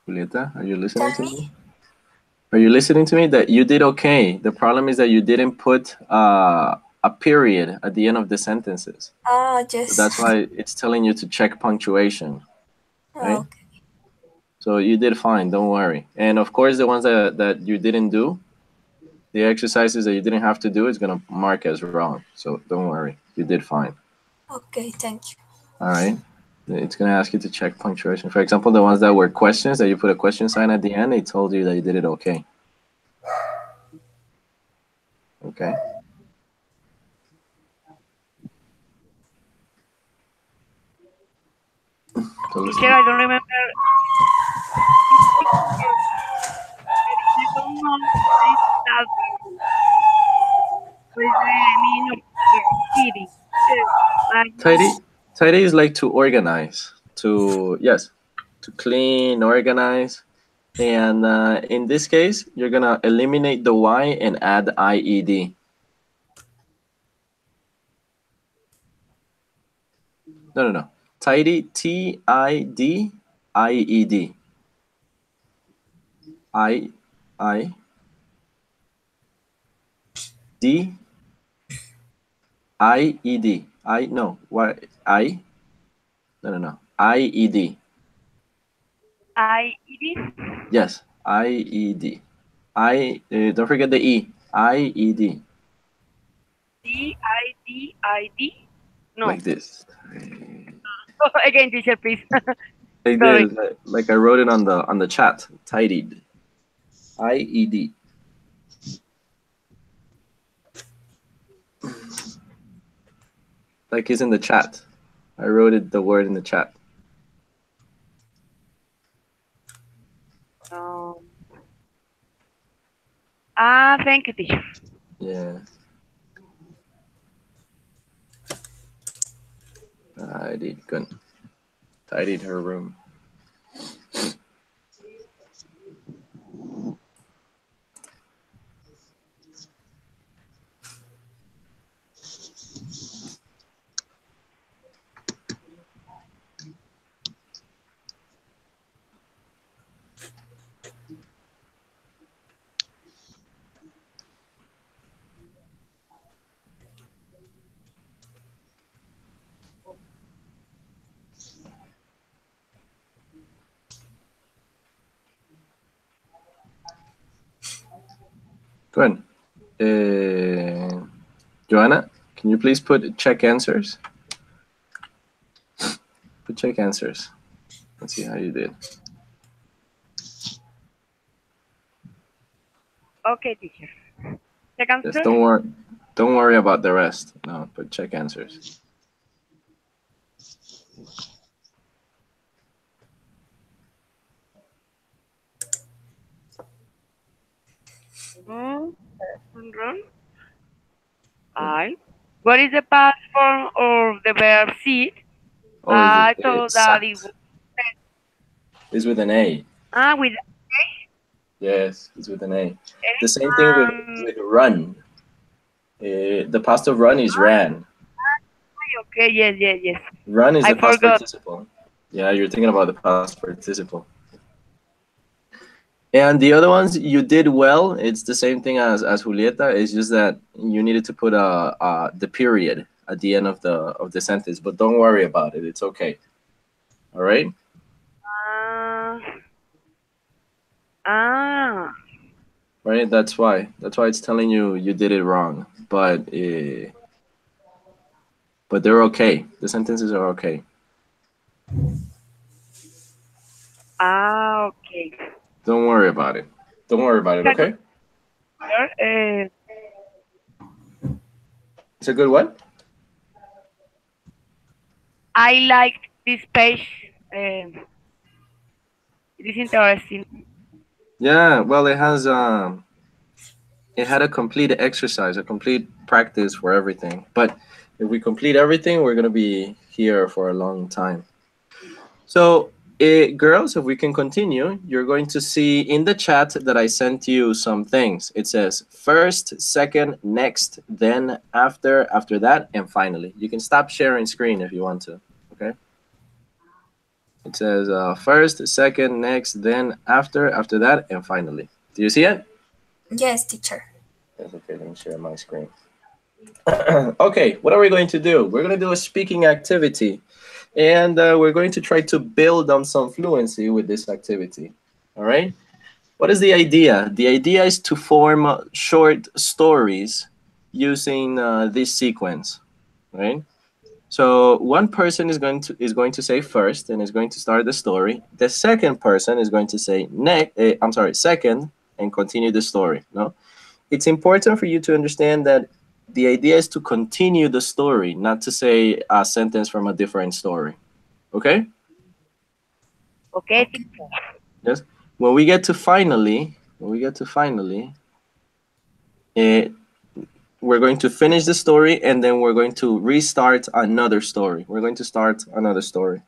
Julieta, are you listening Tell to me. me? Are you listening to me? That you did okay. The problem is that you didn't put a period at the end of the sentences. Oh, So yes. that's why it's telling you to check punctuation, right? Okay. So you did fine. Don't worry. And of course, the ones that you didn't do, the exercises that you didn't have to do, is gonna mark as wrong. So don't worry. You did fine. Okay, thank you. All right. It's gonna ask you to check punctuation. For example, the ones that were questions that you put a question sign at the end, it told you that you did it okay. Okay. So listen. Teacher, I don't remember. I don't know what is that. What is the meaning of tidy? I Tidy. know. Tidy is like to organize. To clean, organize. And in this case, you're gonna eliminate the Y and add IED. No. Tidy, TID, IED. I D IED. I no. What I? No. IED. IED? Yes, IED. Don't forget the E. IED. DIDID? No. Like this. Again, teacher, please. Like Sorry. this. Like I wrote it on the chat. Tidied. IED. Like it's in the chat. I wrote it the word in the chat. Ah, thank you, teacher. Yeah. Good. Tidied her room. Good. Joanna, can you please put check answers? Put check answers. Let's see how you did. Okay, teacher. Second Just answer. don't worry about the rest. No, put check answers. Run. I. What is the past form of the verb sit? Oh, I thought that it was it's with an A. with Yes, it's with an A. The same thing with run. The past of run is ran. okay, yes. Run is I the past forgot. participle. Yeah, you're thinking about the past participle. And the other ones you did well. It's the same thing as Julieta. It's just that you needed to put the period at the end of the sentence. But don't worry about it. It's okay. All right. Right. That's why it's telling you did it wrong. But they're okay. The sentences are okay. Okay. Don't worry about it. Don't worry about it. Okay. It's a good one. I like this page. It is interesting. Yeah. Well, it has it had a complete exercise, a complete practice for everything. But if we complete everything, we're gonna be here for a long time. So, girls, if we can continue, you're going to see in the chat that I sent you some things. It says first, second, next, then, after that, and finally. You can stop sharing screen if you want to. Okay. It says first, second, next, then, after that, and finally. Do you see it? Yes, teacher. Yes, okay, let me share my screen. Okay, what are we going to do? We're going to do a speaking activity. And we're going to try to build on some fluency with this activity. All right? What is the idea? The idea is to form short stories using this sequence, right? So one person is going to say first and is going to start the story. The second person is going to say second and continue the story. No, it's important for you to understand that the idea is to continue the story, not to say a sentence from a different story. Okay? Okay. Yes. When we get to finally, we're going to finish the story and then we're going to restart another story. We're going to start another story.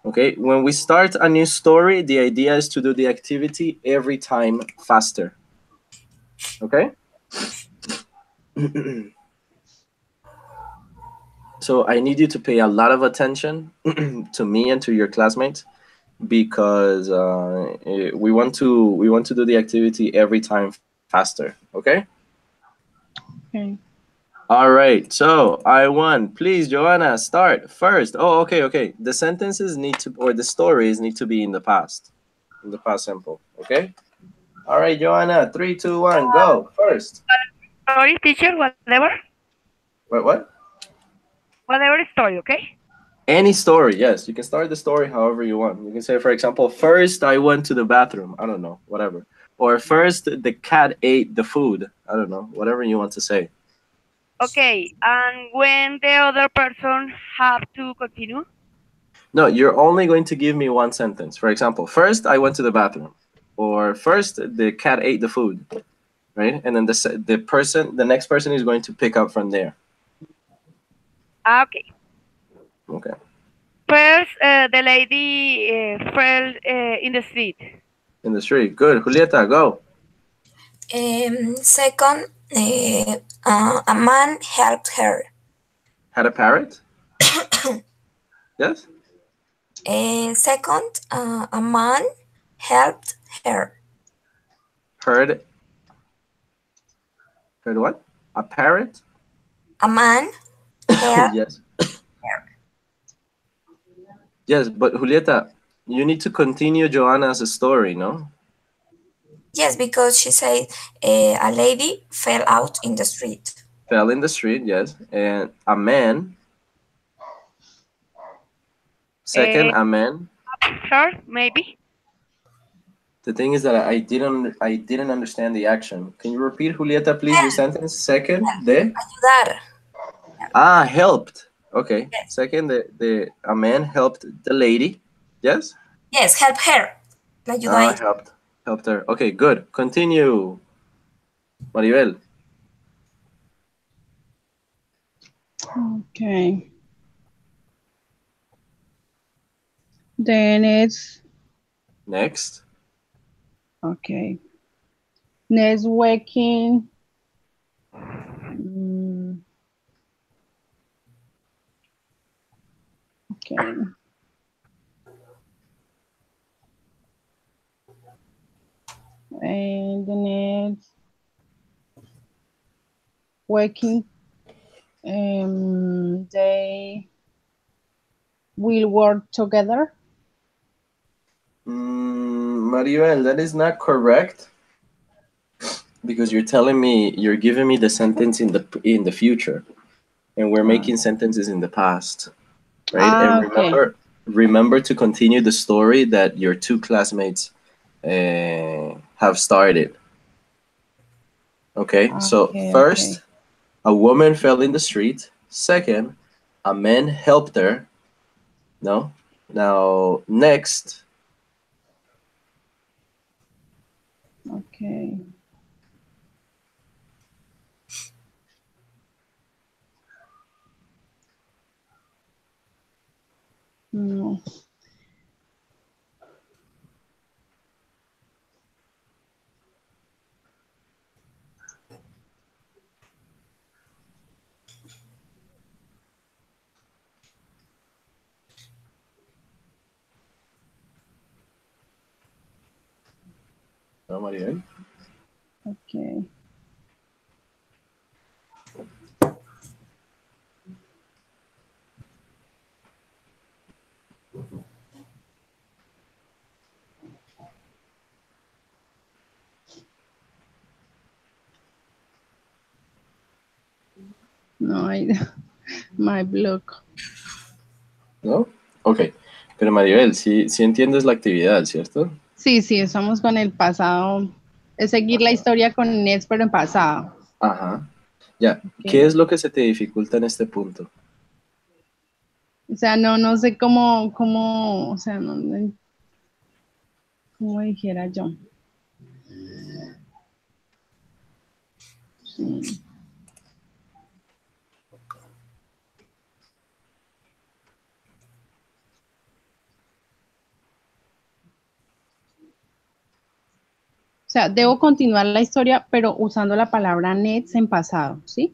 Okay? When we start a new story, the idea is to do the activity every time faster. Okay? So I need you to pay a lot of attention to me and to your classmates, because we want to do the activity every time faster. Okay? Okay. All right. So I won. Please, Joanna, start first. Oh, okay. The sentences or the stories need to be in the past simple. Okay? All right, Joanna, 3, 2, 1, go first. Sorry, teacher, whatever. What? Whatever story, okay? Any story, yes. You can start the story however you want. You can say, for example, first I went to the bathroom. I don't know, whatever. Or first the cat ate the food. I don't know, whatever you want to say. Okay, and when the other person have to continue? No, you're only going to give me one sentence. For example, first I went to the bathroom. Or first the cat ate the food. right? And then the next person is going to pick up from there. Okay. Okay. First, the lady fell in the street. In the street. Good. Julieta, go. Second, a man helped her. Had a parrot? Yes? Second, a man helped her. Heard what? A parrot? A man helped Yes. her. Yes, but Julieta, you need to continue Joanna's story, no? Yes, because she said a lady fell out in the street. Fell in the street, yes. And a man. Second, a man. Her, maybe. The thing is that I didn't understand the action. Can you repeat, Julieta, please, the sentence? Second, the Ayudar. helped. Okay. Yes. Second, a man helped the lady. Yes? Yes, help her. La ayudó a ella. Helped her. Okay, good. Continue. Maribel. Okay. Then it's Next. okay. Next waking. Okay. And the next waking. They will work together. Maribel, that is not correct because you're giving me the sentence in the future, and we're making sentences in the past, right? And Okay. remember to continue the story that your two classmates have started. Okay. So first, a woman fell in the street. Second, a man helped her. No. Now next. Okay. No. No, Maribel. Okay. No, my block. ¿No? Ok. Pero Maribel, sí entiendes la actividad, ¿cierto? Sí, estamos con el pasado. Es seguir la historia con Nets, pero en pasado. Ajá. Ya. Okay. ¿Qué es lo que se te dificulta en este punto? O sea, no sé cómo, o sea, cómo dijera yo. Sí. O sea, debo continuar la historia, pero usando la palabra Nets en pasado, ¿sí?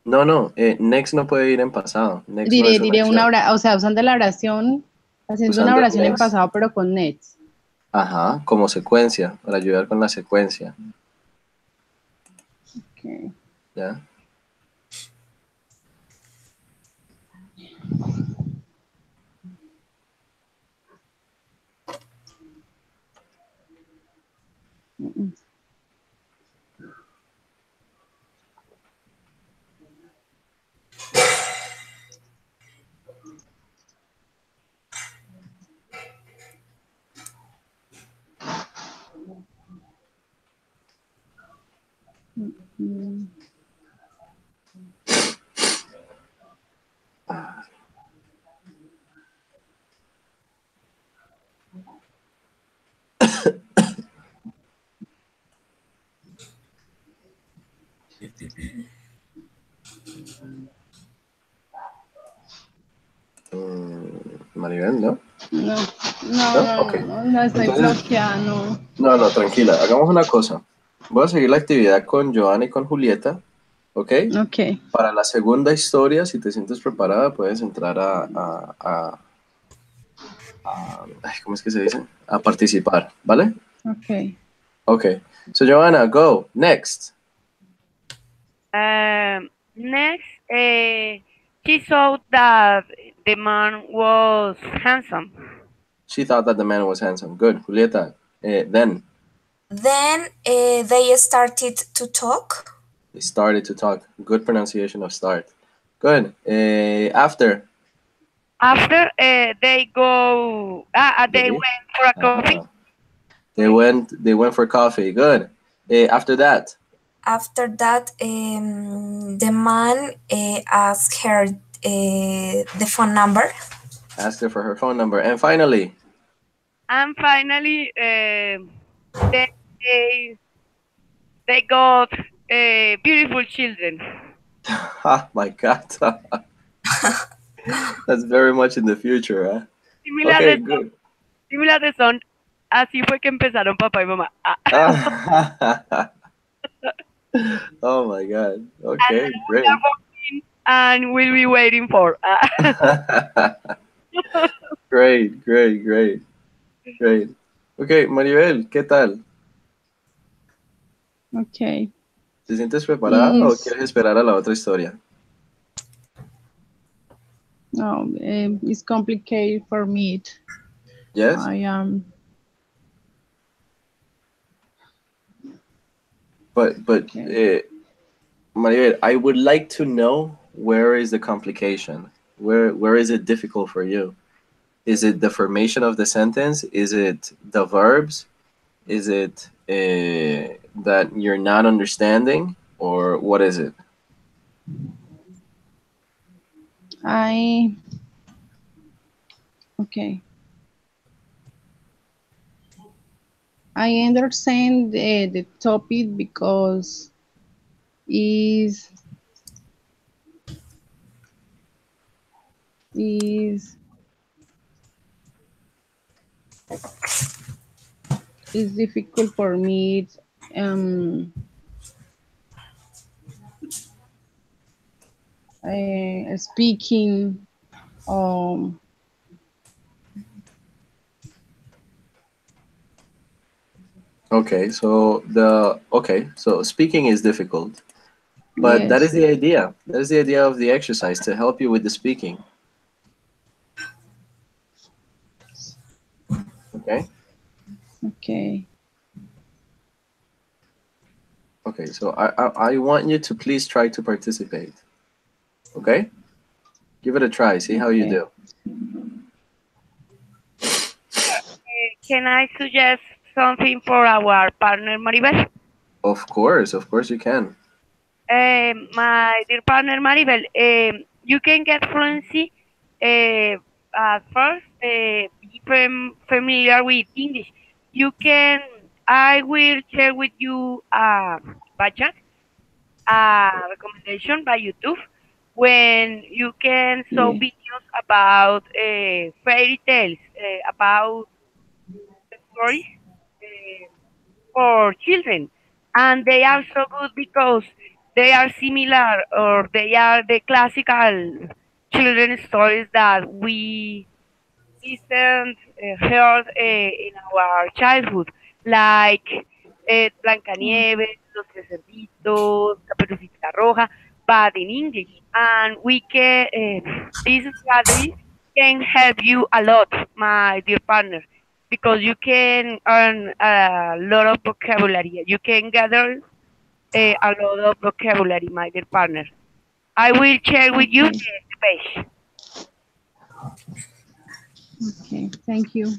No, next no puede ir en pasado. Next no es una Diré acción. o sea, usando la oración, haciendo una Usando oración en next. pasado, pero con Nets. Ajá, como secuencia, para ayudar con la secuencia. Okay. ¿Ya? Maribel, ¿no? No, ¿No? Ok. no, estoy Entonces, bloqueada, no. no, tranquila. Hagamos una cosa. Voy a seguir la actividad con Joana y con Julieta, ¿ok? Ok, Para la segunda historia, si te sientes preparada, puedes entrar ay, ¿cómo es que se dice? A participar, ¿vale? ok. Okay. So Joanna, go. Next. Next, she saw that the man was handsome. She thought that the man was handsome. Good. Julieta. Then Then they started to talk. they started to talk. Good pronunciation of start. Good. After. After they go, they went for a coffee. They went for coffee. Good. After that. After that, the man asked her the phone number. Asked her for her phone number. And finally. And finally, they they got beautiful children. Oh my God. That's very much in the future, huh? Okay, good. Similar de son. Así fue que empezaron papá y mamá. Oh my God. Okay, great. And we'll be waiting for. Great. Okay, Maribel, ¿qué tal? Ok. ¿Te sientes preparada o Is, quieres esperar a la otra historia? no, it's complicated for me. Yes? I am. But Okay. Maribel, I would like to know where is the complication? Where is it difficult for you? Is it the formation of the sentence? Is it the verbs? Is it that you're not understanding? Or what is it? Okay. I understand the topic because is difficult for me. Speaking. Okay, so speaking is difficult. But that is Yes. the idea. That is the idea of the exercise, to help you with the speaking. Okay? Okay. Okay, so I want you to please try to participate. Okay? Give it a try. See how you Okay. do. Can I suggest something for our partner Maribel? Of course you can. My dear partner Maribel, you can get fluency at first, be familiar with English. You can, I will share with you by chat a recommendation by YouTube when you can show Yeah. videos about fairy tales, about stories for children, and they are so good because they are similar, or they are the classical children's stories that we listened, heard in our childhood, like Blancanieves, Los Tres Cerditos, Caperucita Roja, but in English. And we can, this strategy can help you a lot, my dear partner, because you can earn a lot of vocabulary. You can gather a lot of vocabulary, my dear partner. I will share with you Okay. the page. Okay. Thank you.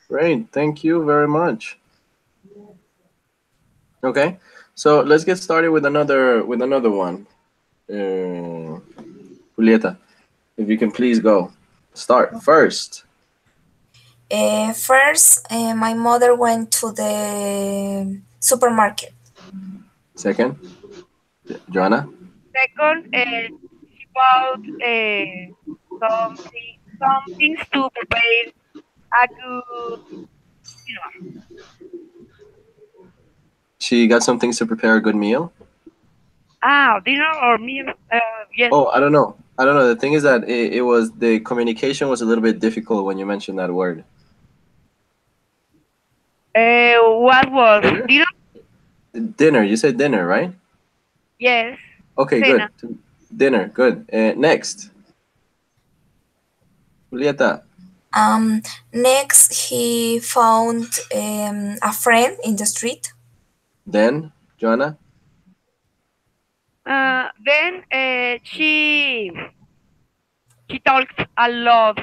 Great. Thank you very much. Okay. So let's get started with another one. Julieta, if you can please go. Start first. First, my mother went to the supermarket. Second, Joanna. Second, she bought something some things to prepare a good dinner. She got some things to prepare a good meal. Ah, dinner or meal? Yes. Oh, I don't know. I don't know. The thing is that it was the communication was a little bit difficult when you mentioned that word. What was Dinner? dinner? Dinner. You said dinner, right? Yes. Okay, Cena. good. Dinner, good. Next, Julieta. Next, he found a friend in the street. Then, Joanna. Then she talked a lot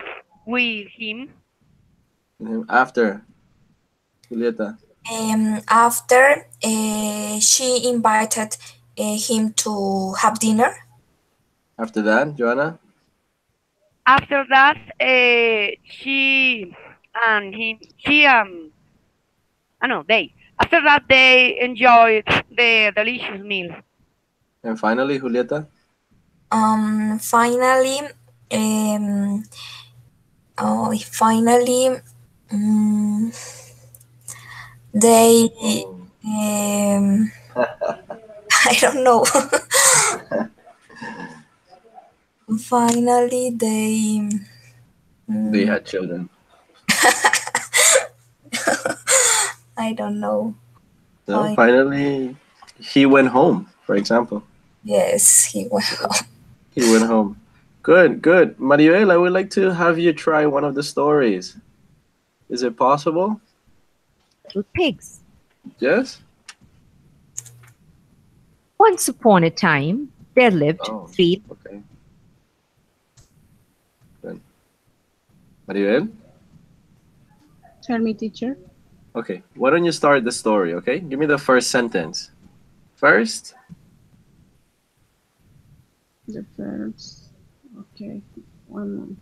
with him. After, Julieta. After, she invited him to have dinner. After that, Joanna. After that, she and him, I know they. After that, they enjoyed the delicious meal. And finally, Julieta. Finally, um, finally, um, they Oh. I don't know. Finally, They had children. I don't know. So finally, he went home, for example. Yes, he went home. He went home. Good, good. Maribel, I would like to have you try one of the stories. Is it possible? Little pigs. Yes? Once upon a time, there lived Oh, three. okay. Good. Maribel? Tell me, teacher. Okay, why don't you start the story, okay? Give me the first sentence. First, The first. Okay. One moment.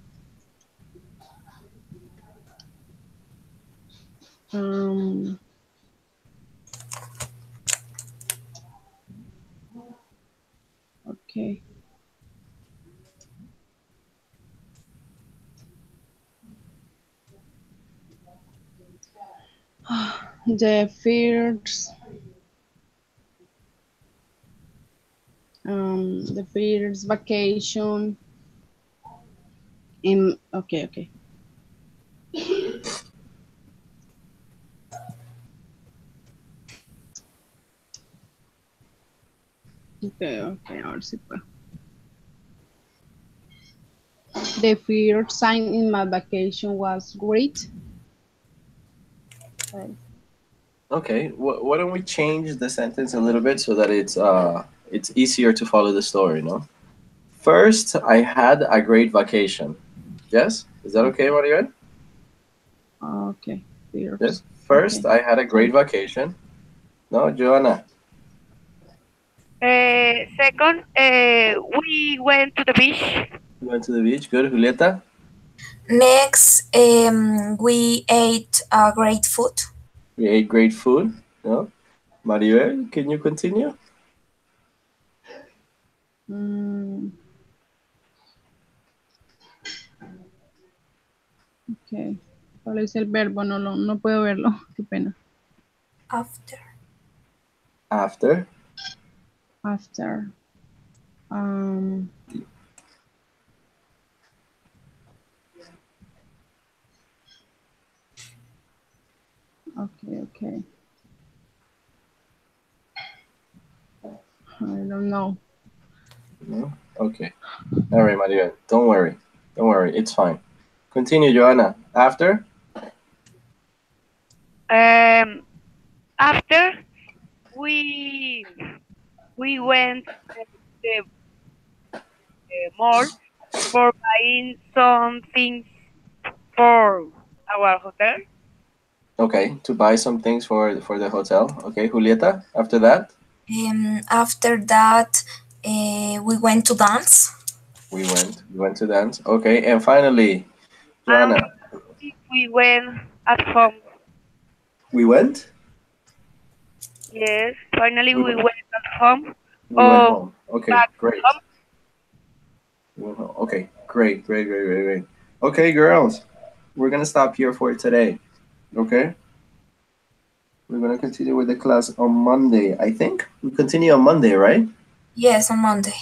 Okay. The first vacation in, okay. Okay, a ver si puedo. The first time in my vacation was great. okay, why don't we change the sentence a little bit so that it's easier to follow the story, no? First, I had a great vacation. Yes? Is that okay, Maribel? Okay. Yes. First, Okay. I had a great vacation. No, Joanna. Second, we went to the beach. We went to the beach. Good. Julieta. Next, we ate great food. We ate great food. No? Maribel, can you continue? Okay. ¿Cuál es el verbo? No puedo verlo. Qué pena. After. After. After. Okay. I don't know. No? Okay. All right, Maribel. Don't worry. It's fine. Continue, Joanna. After. After we went to the mall for buying some things for our hotel. Okay, to buy some things for the hotel. Okay, Julieta. After that. After that, we went to dance. We went to dance. Okay, and finally, Joanna. We went at home. We went. Yes, finally we went at home. We went home. Okay, Back great. home. Okay, great. Okay, girls, we're gonna stop here for today. Okay. We're gonna continue with the class on Monday. I think we continue on Monday, right? Yes, on Monday.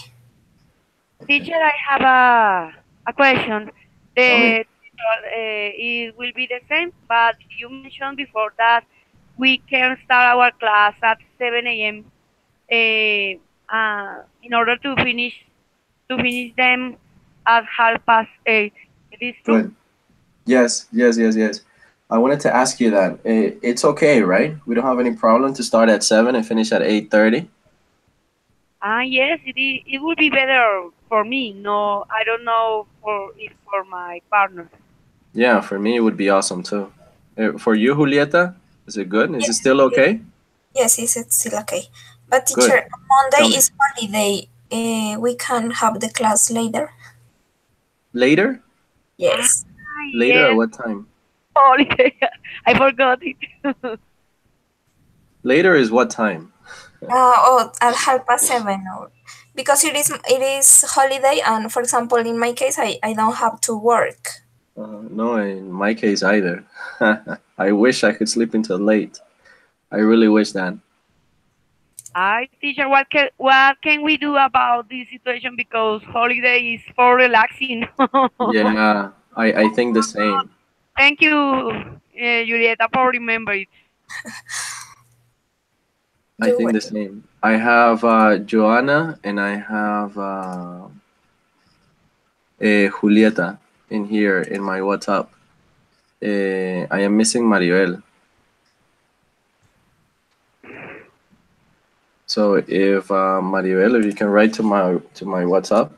Teacher, I have a question. Tell me. It will be the same, but you mentioned before that we can start our class at 7 a.m. In order to finish them at 8:30. It is true? Good. Yes, yes, yes, yes. I wanted to ask you that. It's okay, right? We don't have any problem to start at 7 and finish at 8:30. Yes, it would be better for me. No, I don't know for my partner. Yeah, for me it would be awesome too. For you, Julieta, is it good? Is it Yes, still okay? yes, it's still okay. But teacher, Good. Monday Tell me. is holiday. We can have the class later. Later? Ah, Yes. Later at yes, what time? holiday. I forgot it. Later is what time? At 7:30, or because it is holiday, and for example, in my case, I don't have to work. No, in my case either. I wish I could sleep until late. I really wish that. I teacher, what can we do about this situation? Because holiday is for relaxing. Yeah, I think the same. Thank you, Julieta, for remembering. I You think will. the same. I have Joanna and I have Julieta in here in my WhatsApp. I am missing Maribel. So if Maribel, if you can write to my WhatsApp.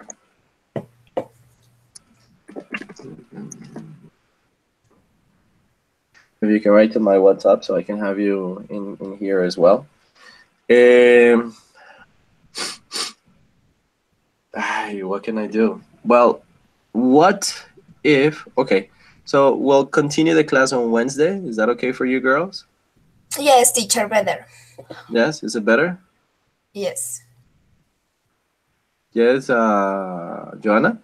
If you can write to my WhatsApp, so I can have you in here as well. What can I do? Well, what if? Okay, so we'll continue the class on Wednesday. Is that okay for you girls? Yes, teacher, better. Yes. Is it better? Yes. Yes, Joanna?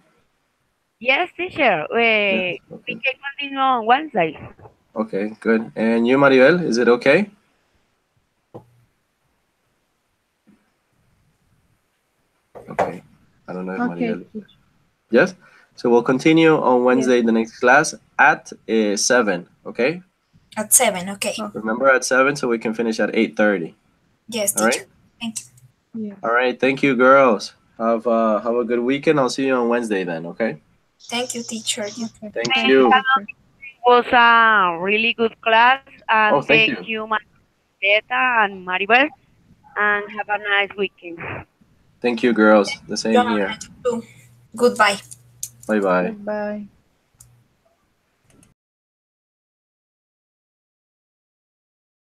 Yes, teacher. Yes. We Okay. can continue on Wednesday. Okay, good. And you, Maribel, is it okay? Okay. I don't know if Okay, Maribel. Yes. So we'll continue on Wednesday, the next class at 7. Okay. At 7, okay. Remember at 7, so we can finish at 8:30. Yes, All right. teacher. Thank you. yes. All right. Thank you, girls. Have a good weekend. I'll see you on Wednesday then. Okay. Thank you, teacher. You Okay. Thank Thank you. you, teacher. It was a really good class, and Oh, thank thank you. you, Marieta and Maribel, and have a nice weekend. Thank you, girls. The same Joanna, here. too. Goodbye. Bye bye. Goodbye.